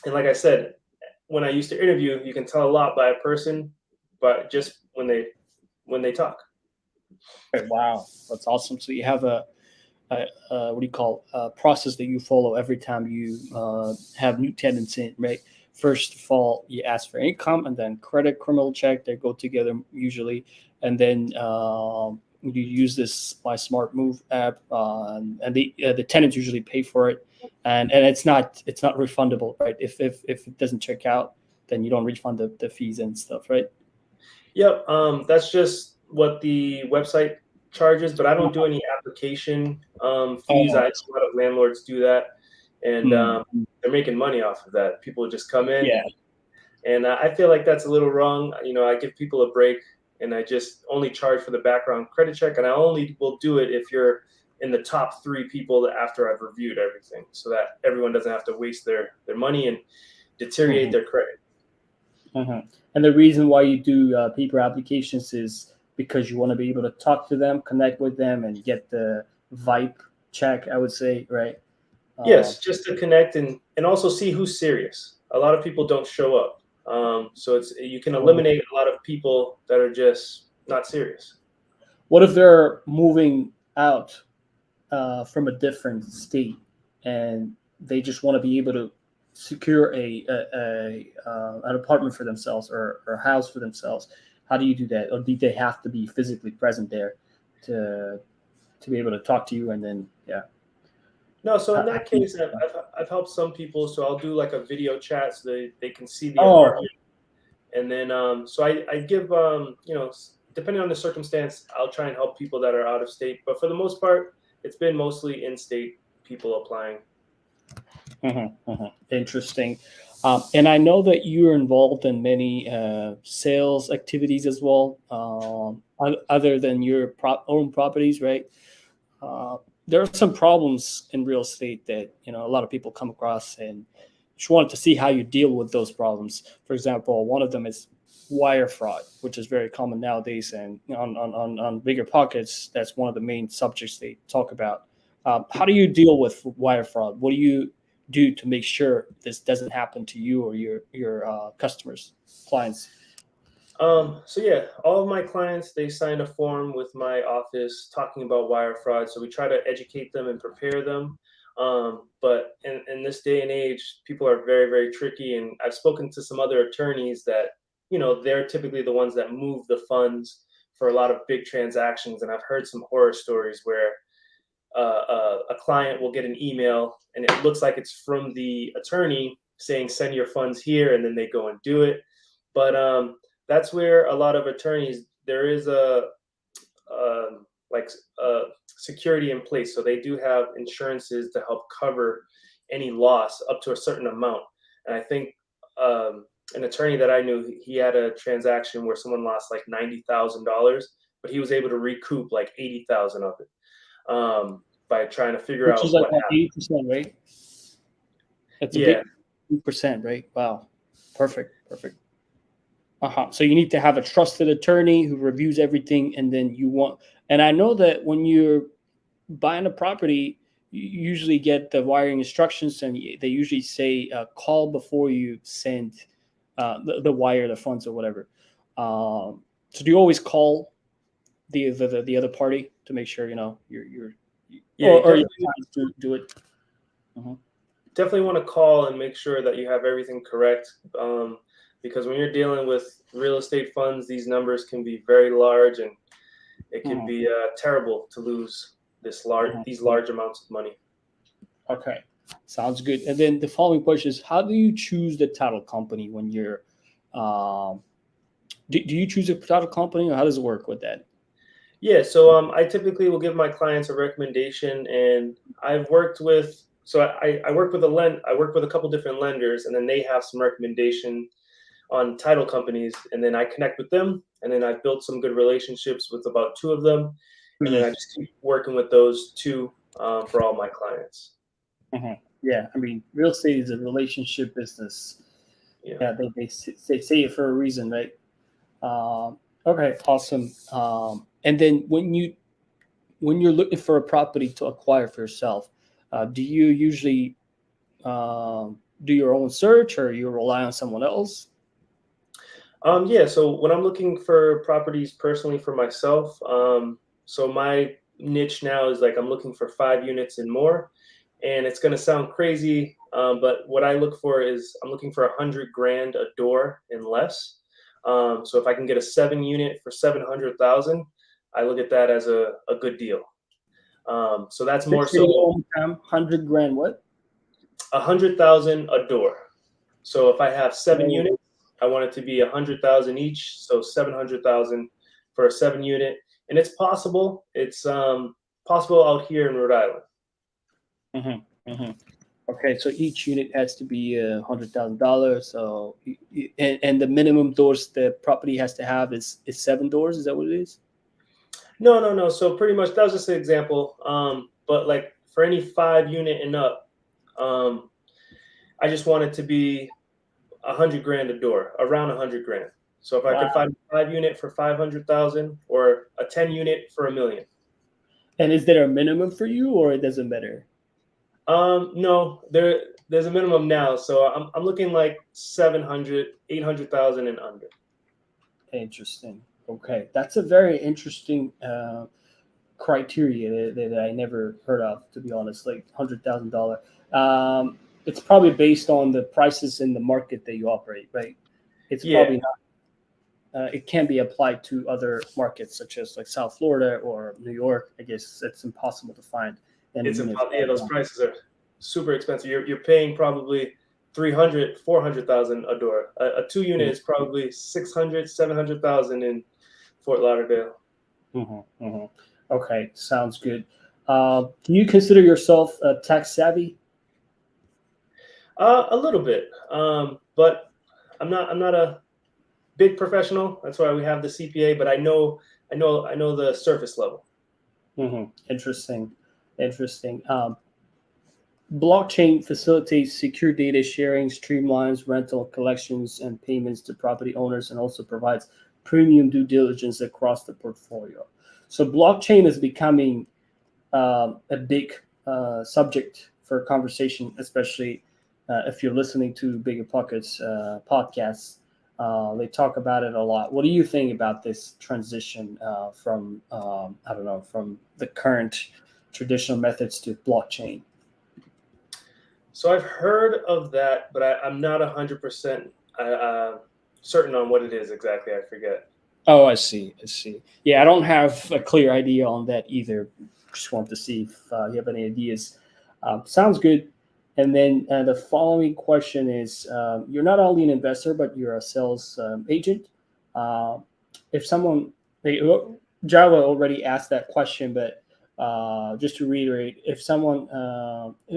And like I said, when I used to interview, you can tell a lot by a person, but just when they talk. Okay, wow, that's awesome. So you have a what do you call process that you follow every time you have new tenants in, right? First of all, you ask for income, and then credit, criminal check. They go together usually, and then you use this My Smart Move app, and the tenants usually pay for it, and it's not refundable, right? If it doesn't check out, then you don't refund the fees and stuff, right? Yep. That's just what the website charges, but I don't do any application fees. Oh, I A lot of landlords do that, and they're making money off of that. People just come in, yeah. and I feel like that's a little wrong. I give people a break, and I just only charge for the background credit check, and I only will do it if you're in the top 3 people after I've reviewed everything, so that everyone doesn't have to waste their money and deteriorate their credit. And the reason why you do paper applications is because you want to be able to talk to them, connect with them, and get the vibe check, I would say, right? Yes, just to connect and also see who's serious. A lot of people don't show up. So you can eliminate a lot of people that are just not serious. What if they're moving out from a different state and they just want to be able to secure an apartment for themselves or a house for themselves? How do you do that? Or do they have to be physically present there to be able to talk to you? And then, yeah. No, so in that case, I've helped some people. So I'll do like a video chat so they can see the Oh, apartment. And then, so I give, depending on the circumstance, I'll try and help people that are out of state. But for the most part, it's been mostly in-state people applying. Interesting. And I know that you're involved in many sales activities as well, other than your own properties, right? There are some problems in real estate that a lot of people come across, and just wanted to see how you deal with those problems. For example, one of them is wire fraud, which is very common nowadays, and on bigger pockets, that's one of the main subjects they talk about. How do you deal with wire fraud? What do you do to make sure this doesn't happen to you or your customers, clients? So yeah, all of my clients, they sign a form with my office talking about wire fraud. So we try to educate them and prepare them. But in this day and age, people are very, very tricky. And I've spoken to some other attorneys that, they're typically the ones that move the funds for a lot of big transactions. And I've heard some horror stories where a client will get an email and it looks like it's from the attorney saying, send your funds here. And then they go and do it. But that's where a lot of attorneys, there is like security in place, so they do have insurances to help cover any loss up to a certain amount. And I think an attorney that I knew, he had a transaction where someone lost like $90,000, but he was able to recoup like 80,000 of it by trying to figure Which is out like what happened. 80%, right? That's a Yeah. big percent, right? Wow, perfect. So you need to have a trusted attorney who reviews everything, and then you want. And I know that when you're buying a property, you usually get the wiring instructions, and they usually say call before you send the wire, the funds, or whatever. So do you always call the other party to make sure you're Yeah, or you to do it? Definitely want to call and make sure that you have everything correct. Because when you're dealing with real estate funds, these numbers can be very large, and it can be terrible to lose these large amounts of money. Okay, sounds good. And then the following question is: how do you choose the title company when you're? Do you choose a title company, or how does it work with that? Yeah, so I typically will give my clients a recommendation, and I've worked with I work with I work with a couple different lenders, and then they have some recommendation on title companies, and then I connect with them, and then I've built some good relationships with about two of them, and then I just keep working with those two for all my clients. Mhm. Yeah, I mean, real estate is a relationship business. Yeah. Yeah, they say it for a reason, right? Okay, awesome. And then when you're looking for a property to acquire for yourself, do you usually do your own search, or you rely on someone else? Yeah, so when I'm looking for properties personally for myself, so my niche now is like I'm looking for 5 units and more, and it's gonna sound crazy, but what I look for is I'm looking for 100 grand a door and less. So if I can get a 7 unit for 700,000, I look at that as a good deal. So that's Say more say it so one more time. 100 grand. What? 100,000 a door. So if I have seven Oh, units, I want it to be 100,000 each, so 700,000 for a 7 unit, and it's possible. It's possible out here in Rhode Island. mhm, mhm. Okay, so each unit has to be $100,000. So, and the minimum doors the property has to have is 7 doors. Is that what it is? No, no, no. So pretty much that was just an example. But like for any 5 unit and up, um, I just want it to be 100 grand a door, around 100 grand. So if I Wow. could find a 5 unit for 500,000 or a 10 unit for 1 million. And is there a minimum for you, or it doesn't matter? No, there's a minimum now, so I'm looking like 700, 800,000 and under. Interesting. Okay, that's a very interesting criteria that I never heard of, to be honest. Like $100,000. It's probably based on the prices in the market that you operate, right? It's Yeah, probably not. It can be applied to other markets such as like South Florida or New York. I guess it's impossible to find any it's units impossible. Yeah, like those that. prices are super expensive. You're paying probably 300, 400,000 a door. A 2 unit is probably 600, 700,000 in Fort Lauderdale. Mm-hmm, mm-hmm. Okay, sounds good. Do you consider yourself tax savvy? A little bit, but I'm not a big professional. That's why we have the CPA. But I know the surface level. Mm-hmm. Interesting, interesting. Blockchain facilitates secure data sharing, streamlines rental collections and payments to property owners, and also provides premium due diligence across the portfolio. So, blockchain is becoming a big subject for conversation, especially if you're listening to Bigger Pockets podcasts. They talk about it a lot. What do you think about this transition from I don't know, from the current traditional methods to blockchain? So I've heard of that, but I'm not 100% certain on what it is exactly. I forget. Oh, I see. I see. Yeah, I don't have a clear idea on that either. Just want to see if you have any ideas. Sounds good. And then the following question is: you're not only an investor, but you're a sales agent. Uh, if someone, Java already asked that question, but just to reiterate, if someone,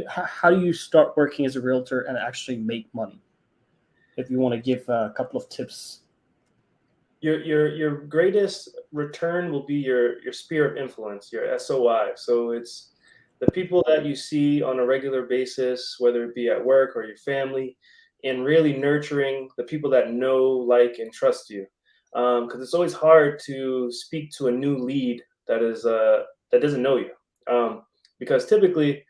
how do you start working as a realtor and actually make money? If you want to give a couple of tips. Your greatest return will be your sphere of influence, your SOI. So it's the people that you see on a regular basis, whether it be at work or your family, and really nurturing the people that know, like, and trust you. Because it's always hard to speak to a new lead that doesn't know you. Because typically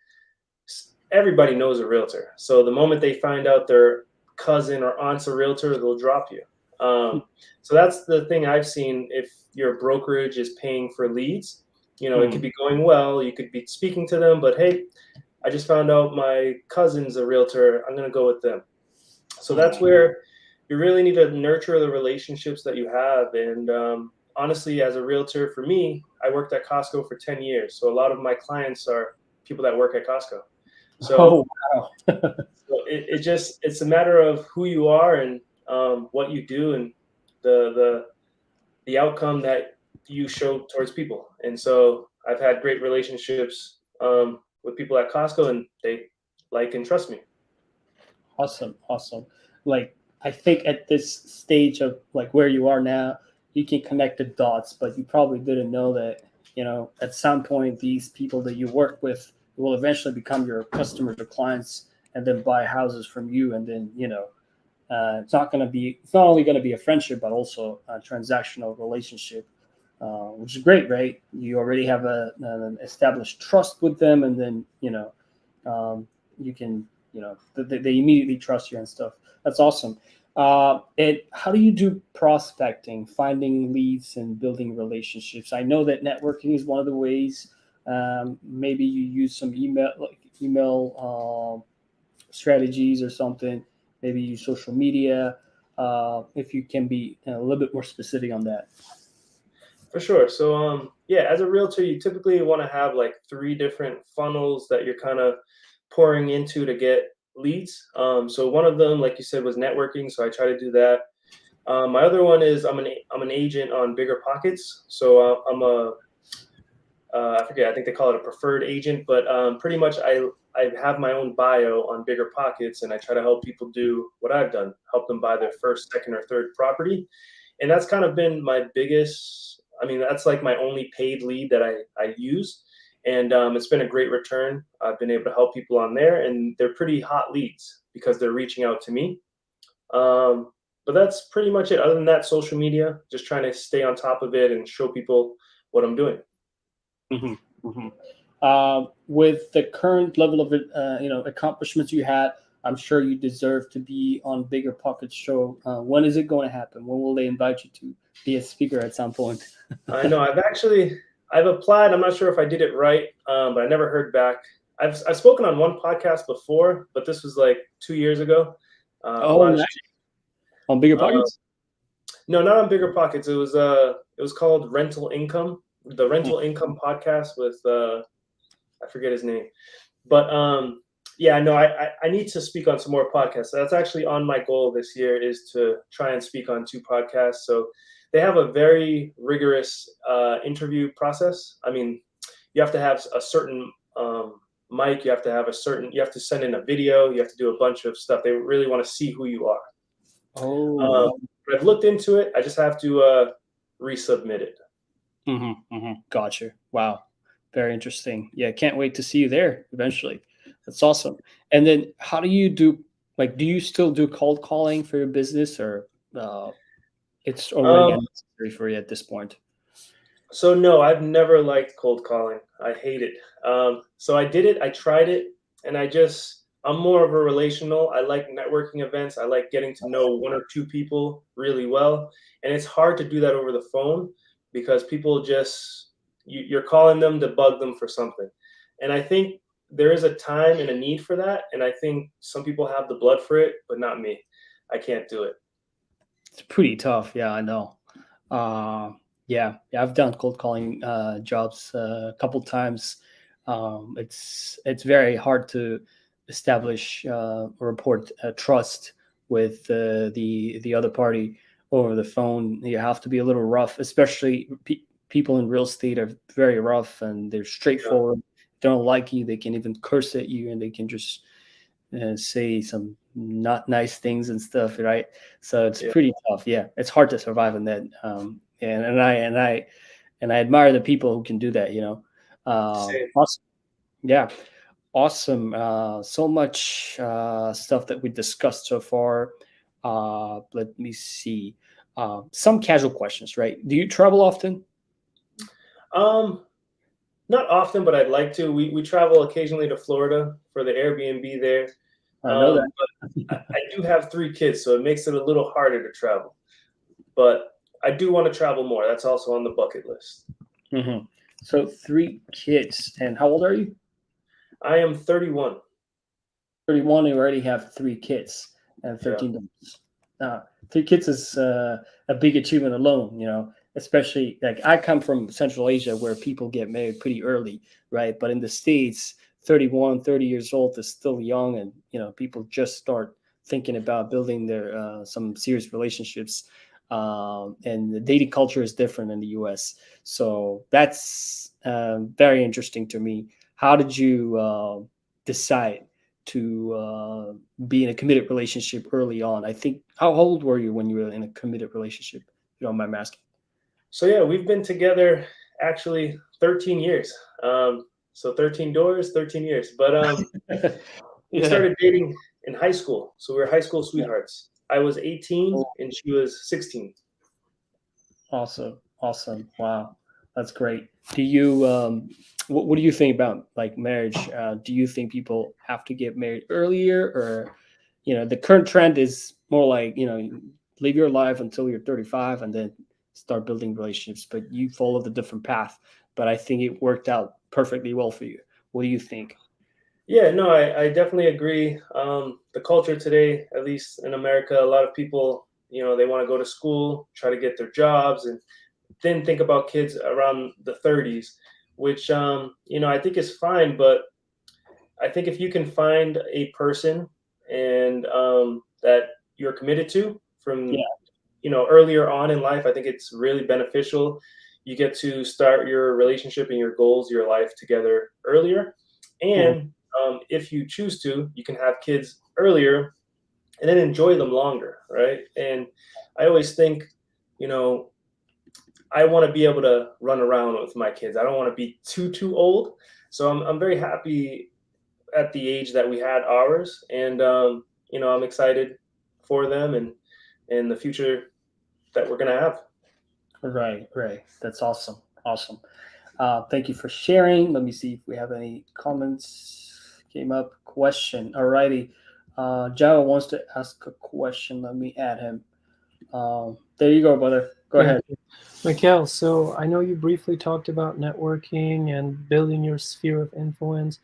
everybody knows a realtor. So the moment they find out their cousin or aunt's a realtor, they'll drop you. So that's the thing I've seen. If your brokerage is paying for leads, it Hmm. could be going well. You could be speaking to them, but hey, I just found out my cousin's a realtor. I'm going to go with them. So that's Hmm. where you really need to nurture the relationships that you have. And honestly, as a realtor, for me, I worked at Costco for 10 years. So a lot of my clients are people that work at Costco. So Oh, wow. it's a matter of who you are and what you do and the the outcome that you show towards people. And so I've had great relationships with people at Costco, and they like and trust me. Awesome, awesome. Like I think at this stage of like where you are now, you can connect the dots, but you probably didn't know that, at some point these people that you work with will eventually become your customers or clients and then buy houses from you. And then, it's not only going to be a friendship, but also a transactional relationship, which is great, right? You already have an established trust with them. And then, you can, they immediately trust you and stuff. That's awesome. And how do you do prospecting, finding leads and building relationships? I know that networking is one of the ways. Maybe you use some email strategies or something. Maybe use social media. If you can be a little bit more specific on that. For sure. So yeah, as a realtor, you typically want to have like 3 different funnels that you're kind of pouring into to get leads. So one of them, like you said, was networking. So I try to do that. My other one is I'm an agent on Bigger Pockets. So I'm a I forget, I think they call it a preferred agent, but pretty much I have my own bio on Bigger Pockets, and I try to help people do what I've done, help them buy their first, second, or third property. And that's kind of been my biggest. I mean, that's like my only paid lead that I use, and it's been a great return. I've been able to help people on there, and they're pretty hot leads because they're reaching out to me. But that's pretty much it. Other than that, social media, just trying to stay on top of it and show people what I'm doing. Hmm. Hmm. With the current level of accomplishments you had, I'm sure you deserve to be on Bigger Pockets show. When is it going to happen? When will they invite you to be a speaker at some point? I know I've applied. I'm not sure if I did it right, but I never heard back. I've spoken on one podcast before, but this was like 2 years ago. A Oh, lot of nice. On Bigger uh, Pockets. no, not on Bigger Pockets. It was called Rental Income, the Rental Income podcast with I forget his name, but yeah, no, I need to speak on some more podcasts. That's actually on my goal this year, is to try and speak on 2 podcasts. So they have a very rigorous interview process. I mean, you have to have a certain mic. You have to send in a video. You have to do a bunch of stuff. They really want to see who you are. Oh, But I've looked into it. I just have to resubmit it. gotcha. Wow, very interesting. Yeah, can't wait to see you there eventually. That's awesome. And then, how do you do? Like, do you still do cold calling for your business, or it's already Um, unnecessary for you at this point? So no, I've never liked cold calling. I hate it. So I did it. I tried it, and I'm more of a relational. I like networking events. I like getting to know 1 or 2 people really well, and it's hard to do that over the phone because people just you're calling them to bug them for something, and I think there is a time and a need for that, and I think some people have the blood for it, but not me. I can't do it. It's pretty tough. Yeah, I know. Uh, yeah, I've done cold calling jobs a couple times. It's very hard to establish or report trust with the other party over the phone. You have to be a little rough, especially people in real estate are very rough and they're Yeah, straightforward. They don't like you. They can even curse at you, and they can just say some not nice things and stuff, right? So it's yeah, pretty tough. Yeah, it's hard to survive in that. And I admire the people who can do that. same. Awesome. Yeah, awesome. So much stuff that we discussed so far. Let me see. Some casual questions, right? Do you travel often? Um, Not often, but I'd like to. We travel occasionally to Florida for the Airbnb there. I know that. But I do have 3 kids, so it makes it a little harder to travel. But I do want to travel more. That's also on the bucket list. Hmm. So 3 kids, and how old are you? I am 31. 31, you already have 3 kids and Yeah, 13 dogs. 3 kids is a big achievement alone, especially like I come from Central Asia where people get married pretty early, right? But in the States, 31, 30 years old is still young. And, people just start thinking about building their some serious relationships. and the dating culture is different in the U.S. So that's very interesting to me. How did you decide to be in a committed relationship early on? I think, how old were you when you were in a committed relationship? If you don't mind me asking. So yeah, we've been together actually 13 years. So 13 doors, 13 years. But we Yeah. started dating in high school. So we were high school Yeah. sweethearts. I was 18 Oh, and she was 16. awesome. Awesome. Wow. That's great. Do you, what do you think about like marriage? Do you think people have to get married earlier, or, the current trend is more like, live your life until you're 35 and then start building relationships, but you follow the different path. But I think it worked out perfectly well for you. What do you think? Yeah, no, I definitely agree. The culture today, at least in America, a lot of people, they want to go to school, try to get their jobs, and then think about kids around the 30s, which, I think is fine. But I think if you can find a person and that you're committed to Yeah. from earlier on in life, I think it's really beneficial. You get to start your relationship and your goals, your life together earlier, Mm, and if you choose to, you can have kids earlier and then enjoy them longer, right? And I always think, you know, I want to be able to run around with my kids. I don't want to be too old. So I'm very happy at the age that we had ours, and I'm excited for them and the future that we're gonna have. right, right. That's awesome. Awesome. Thank you for sharing. Let me see if we have any comments came up. Question. Alrighty. Java wants to ask a question. Let me add him. There you go, brother. Go Thank ahead. you. Mekkel, so I know you briefly talked about networking and building your sphere of influence,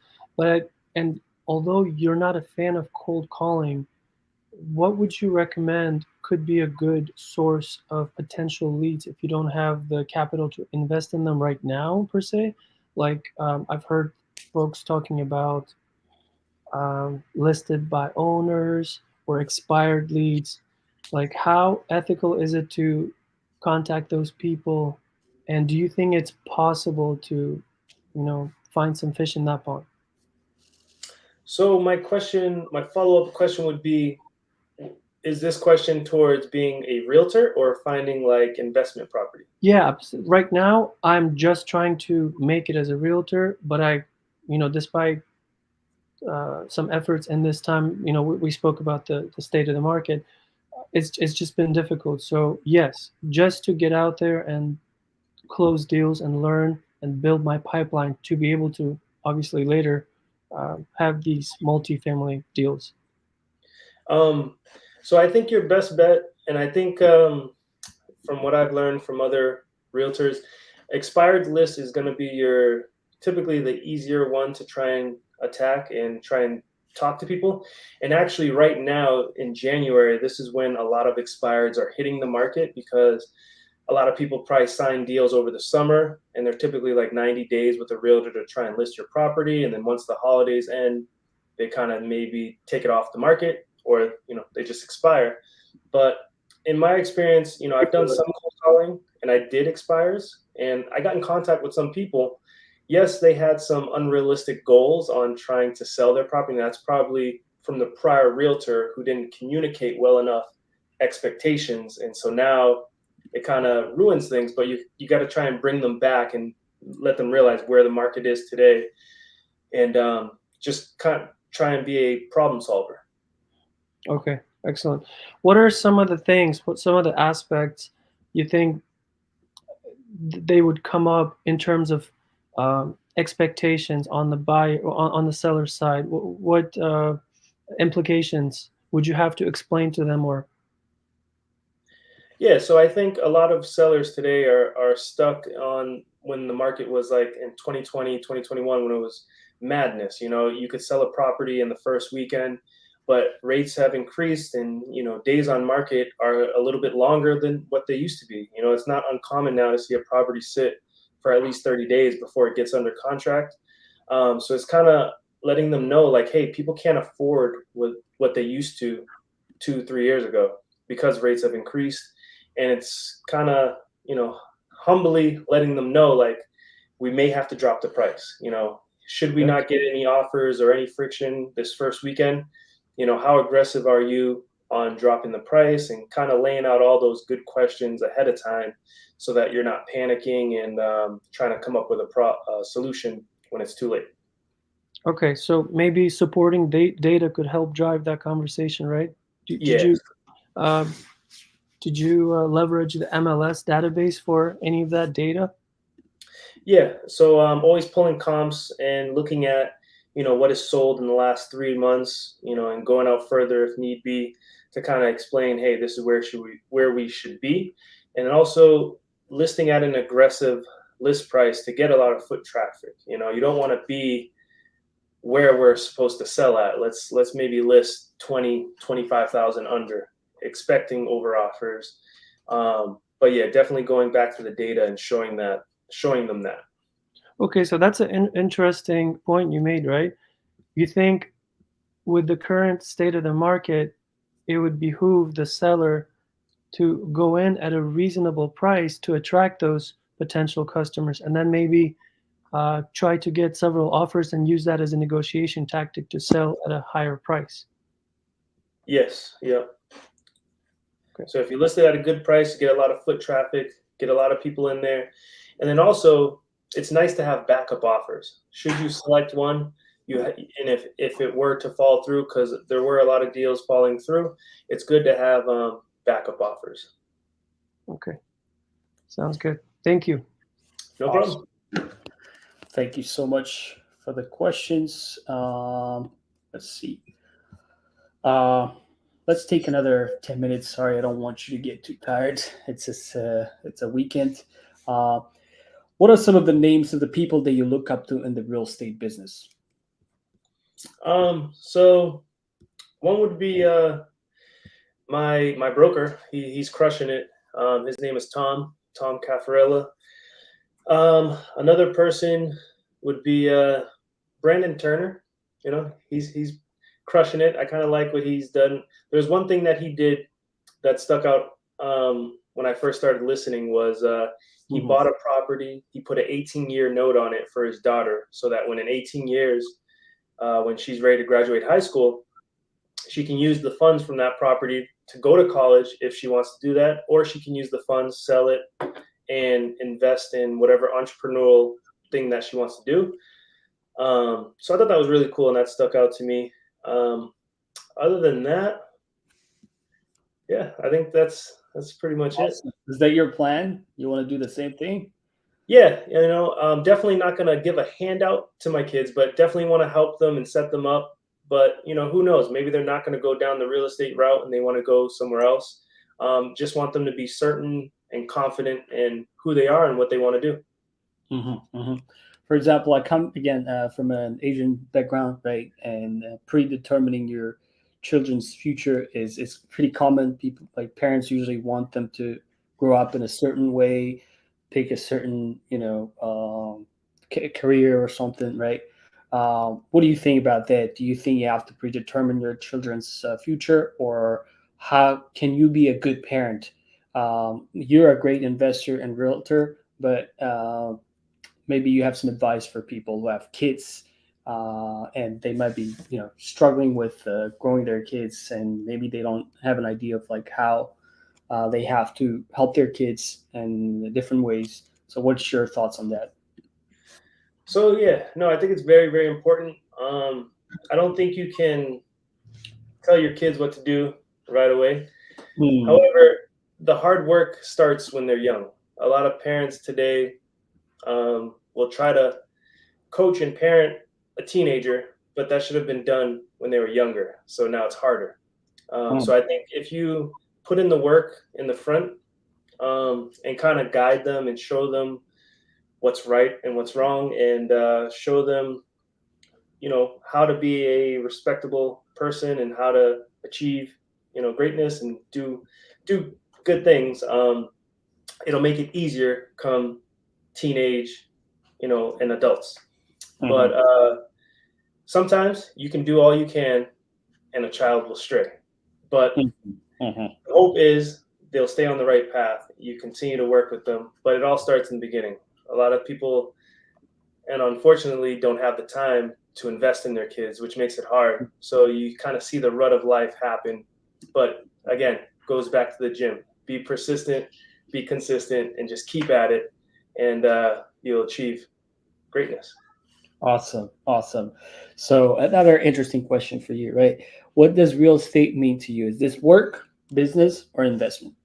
and although you're not a fan of cold calling, what would you recommend could be a good source of potential leads if you don't have the capital to invest in them right now, per se? Like, I've heard folks talking about listed by owners or expired leads. Like, how ethical is it to contact those people? And do you think it's possible to, find some fish in that pond? So my follow-up question would be, is this question towards being a realtor or finding like investment property? Yeah, right now I'm just trying to make it as a realtor, but despite some efforts in this time, we spoke about the state of the market. It's just been difficult. So yes, just to get out there and close deals and learn and build my pipeline to be able to obviously later have these multifamily deals. Um, so I think your best bet, and I think from what I've learned from other realtors, expired list is going to be your typically the easier one to try and attack and try and talk to people. And actually, right now in January, this is when a lot of expireds are hitting the market because a lot of people probably sign deals over the summer and they're typically like 90 days with a realtor to try and list your property. And then once the holidays end, they kind of maybe take it off the market or, they just expire. But in my experience, I've done some cold calling and I did expires and I got in contact with some people. Yes, they had some unrealistic goals on trying to sell their property. And that's probably from the prior realtor who didn't communicate well enough expectations. And so now it kind of ruins things, but you got to try and bring them back and let them realize where the market is today and just kind of try and be a problem solver. Okay, excellent. What are some of the things, what some of the aspects you think they would come up in terms of expectations on the buyer on the seller side? What implications would you have to explain to them? Or Yeah, so I think a lot of sellers today are stuck on when the market was like in 2020, 2021 when it was madness. You could sell a property in the first weekend, but rates have increased and, days on market are a little bit longer than what they used to be. It's not uncommon now to see a property sit for at least 30 days before it gets under contract. So it's kind of letting them know like, hey, people can't afford what they used to 2, 3 years ago because rates have increased and it's kind of, humbly letting them know, like, we may have to drop the price. Should we Okay. not get any offers or any friction this first weekend? How aggressive are you on dropping the price, and kind of laying out all those good questions ahead of time so that you're not panicking and trying to come up with a solution when it's too late. Okay, so maybe supporting data could help drive that conversation, right? Did, did Yeah. you um, did you leverage the MLS database for any of that data? Yeah, so always pulling comps and looking at, what is sold in the last 3 months, and going out further if need be to kind of explain, hey, this is where we should be, and then also listing at an aggressive list price to get a lot of foot traffic. You don't want to be where we're supposed to sell at. Let's maybe list 25,000 under, expecting over offers. But yeah, definitely going back to the data and showing them that. Okay, so that's an interesting point you made, right? You think with the current state of the market, it would behoove the seller to go in at a reasonable price to attract those potential customers, and then maybe try to get several offers and use that as a negotiation tactic to sell at a higher price. Yes, yeah. Okay. So if you list it at a good price, get a lot of foot traffic, get a lot of people in there, and then also it's nice to have backup offers. Should you select one, and if it were to fall through, because there were a lot of deals falling through, it's good to have backup offers. Okay, sounds good. Thank you. No Awesome. problem. Thank you so much for the questions. Let's see. Uh, let's take another 10 minutes. Sorry, I don't want you to get too tired. It's a weekend. Uh, what are some of the names of the people that you look up to in the real estate business? So one would be my broker. He's crushing it. His name is Tom Caffarella. Another person would be Brandon Turner. He's crushing it. I kind of like what he's done. There's one thing that he did that stuck out when I first started listening was he Mhm. bought a property. He put an 18-year note on it for his daughter, so that when in 18 years, when she's ready to graduate high school, she can use the funds from that property to go to college if she wants to do that, or she can use the funds, sell it, and invest in whatever entrepreneurial thing that she wants to do. So I thought that was really cool, and that stuck out to me. Other than that, yeah, I think that's pretty much it. Awesome. Is that your plan? You want to do the same thing? Yeah, definitely not gonna give a handout to my kids, but definitely want to help them and set them up. But who knows? Maybe they're not going to go down the real estate route and they want to go somewhere else. Just want them to be certain and confident in who they are and what they want to do. For example, I come again from an Asian background, right? And predetermining your children's future is pretty common. People like parents usually want them to grow up in a certain way, pick a certain career or something, right? What do you think about that? Do you think you have to predetermine your children's future, or how can you be a good parent? You're a great investor and realtor, but maybe you have some advice for people who have kids and they might be struggling with growing their kids, and maybe they don't have an idea of like how they have to help their kids in different ways. So what's your thoughts on that? So yeah, no, I think it's very, very important. I don't think you can tell your kids what to do right away. Hmm. However, the hard work starts when they're young. A lot of parents today will try to coach and parent a teenager, but that should have been done when they were younger. So now it's harder. Hmm. So I think if you put in the work in the front, and kind of guide them and show them what's right and what's wrong, and show them, how to be a respectable person and how to achieve, greatness and do good things. It'll make it easier come teenage, and adults. But Hmm. sometimes you can do all you can and a child will stray. But Hmm. the hope is they'll stay on the right path. You continue to work with them, but it all starts in the beginning. A lot of people, and unfortunately, don't have the time to invest in their kids, which makes it hard. So you kind of see the rut of life happen. But again, goes back to the gym. Be persistent, be consistent, and just keep at it, and you'll achieve greatness. Awesome. So another interesting question for you, right? What does real estate mean to you? Is this work, business, or investment?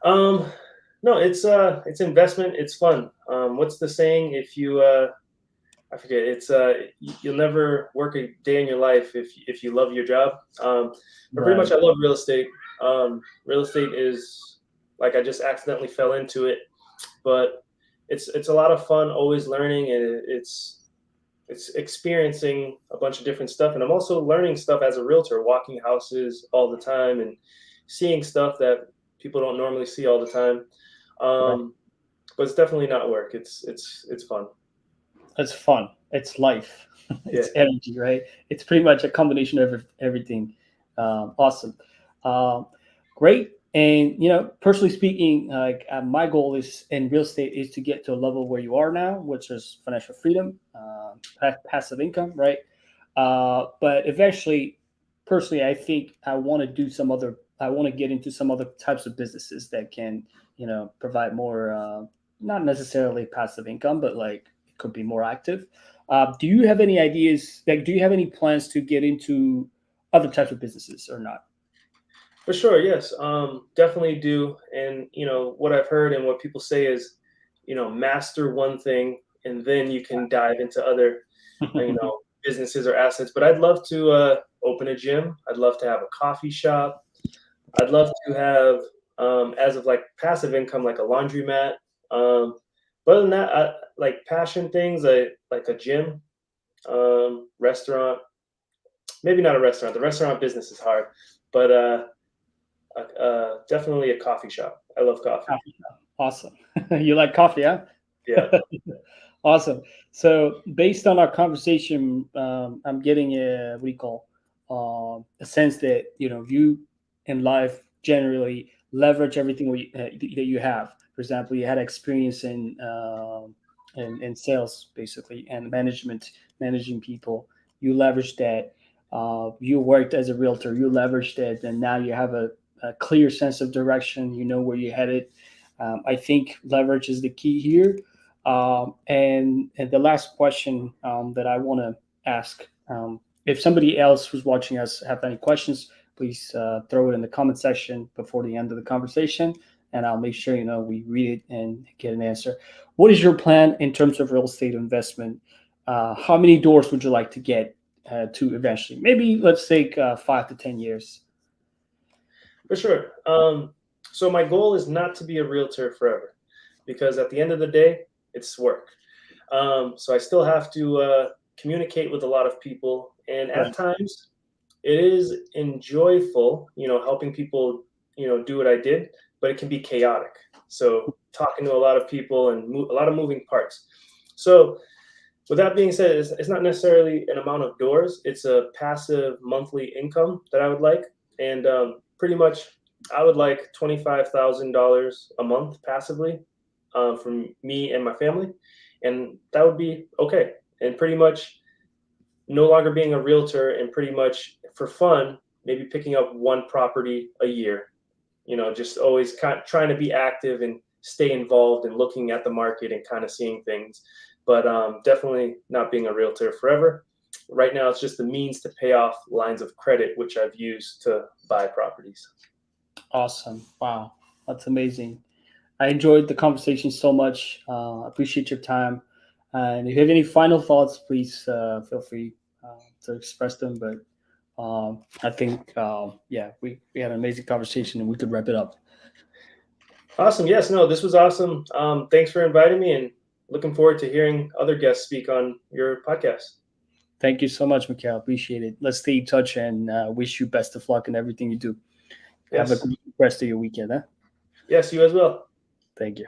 Um, no, it's investment. It's fun. What's the saying? If you I forget. It's you'll never work a day in your life if you love your job. But pretty much, Right. I love real estate. Real estate is like I just accidentally fell into it, but it's a lot of fun. Always learning, and it's experiencing a bunch of different stuff. And I'm also learning stuff as a realtor, walking houses all the time and seeing stuff that people don't normally see all the time. Right. Um, but it's definitely not work. It's fun. It's fun. It's life. Yeah. It's energy, right? It's pretty much a combination of everything. Awesome. Um, Great. And personally speaking, like my goal is in real estate is to get to a level where you are now, which is financial freedom, passive income, right? But eventually, personally, I think I want to do some other. I want to get into some other types of businesses that can, provide more, not necessarily passive income, but like it could be more active. Do you have any ideas? Like, do you have any plans to get into other types of businesses or not? For sure, yes, definitely do. And what I've heard and what people say is, master one thing, and then you can dive into other, businesses or assets. But I'd love to open a gym. I'd love to have a coffee shop. I'd love to have, as of like passive income, like a laundromat. But other than that, like passion things, like a gym, restaurant. Maybe not a restaurant. The restaurant business is hard, but definitely a coffee shop. I love coffee. Coffee shop. Awesome. You like coffee, huh? Yeah, Awesome. So, based on our conversation, I'm getting what do you call a sense that you in life generally leverage everything that you have. For example, you had experience in sales, basically, and management, managing people. You leverage that. You worked as a realtor. You leveraged it, and now you have a clear sense of direction. You know where you're headed. I think leverage is the key here. And the last question that I want to ask, if somebody else who's watching us have any questions, please throw it in the comment section before the end of the conversation, and I'll make sure we read it and get an answer. What is your plan in terms of real estate investment? How many doors would you like to get to eventually? Maybe let's take 5 to 10 years. for sure. So my goal is not to be a realtor forever, because at the end of the day, it's work. So I still have to communicate with a lot of people, and at Right. times it is enjoyable, helping people, do what I did, but it can be chaotic. So talking to a lot of people and a lot of moving parts. So with that being said, it's not necessarily an amount of doors. It's a passive monthly income that I would like, and pretty much I would like $25,000 a month passively from me and my family, and that would be okay. And pretty much no longer being a realtor, and pretty much for fun, maybe picking up one property a year. Just always kind of trying to be active and stay involved and looking at the market and kind of seeing things. But definitely not being a realtor forever. Right now, it's just the means to pay off lines of credit, which I've used to buy properties. Awesome. Wow. That's amazing. I enjoyed the conversation so much. Appreciate your time. And if you have any final thoughts, please feel free to express them. But I think, yeah, we had an amazing conversation and we could wrap it up. Awesome. Yes, no, this was awesome. Thanks for inviting me, and looking forward to hearing other guests speak on your podcast. Thank you so much, Mekkel. Appreciate it. Let's stay in touch and wish you best of luck in everything you do. Have a Yes. great rest of your weekend. Huh? Yes, you as well. Thank you.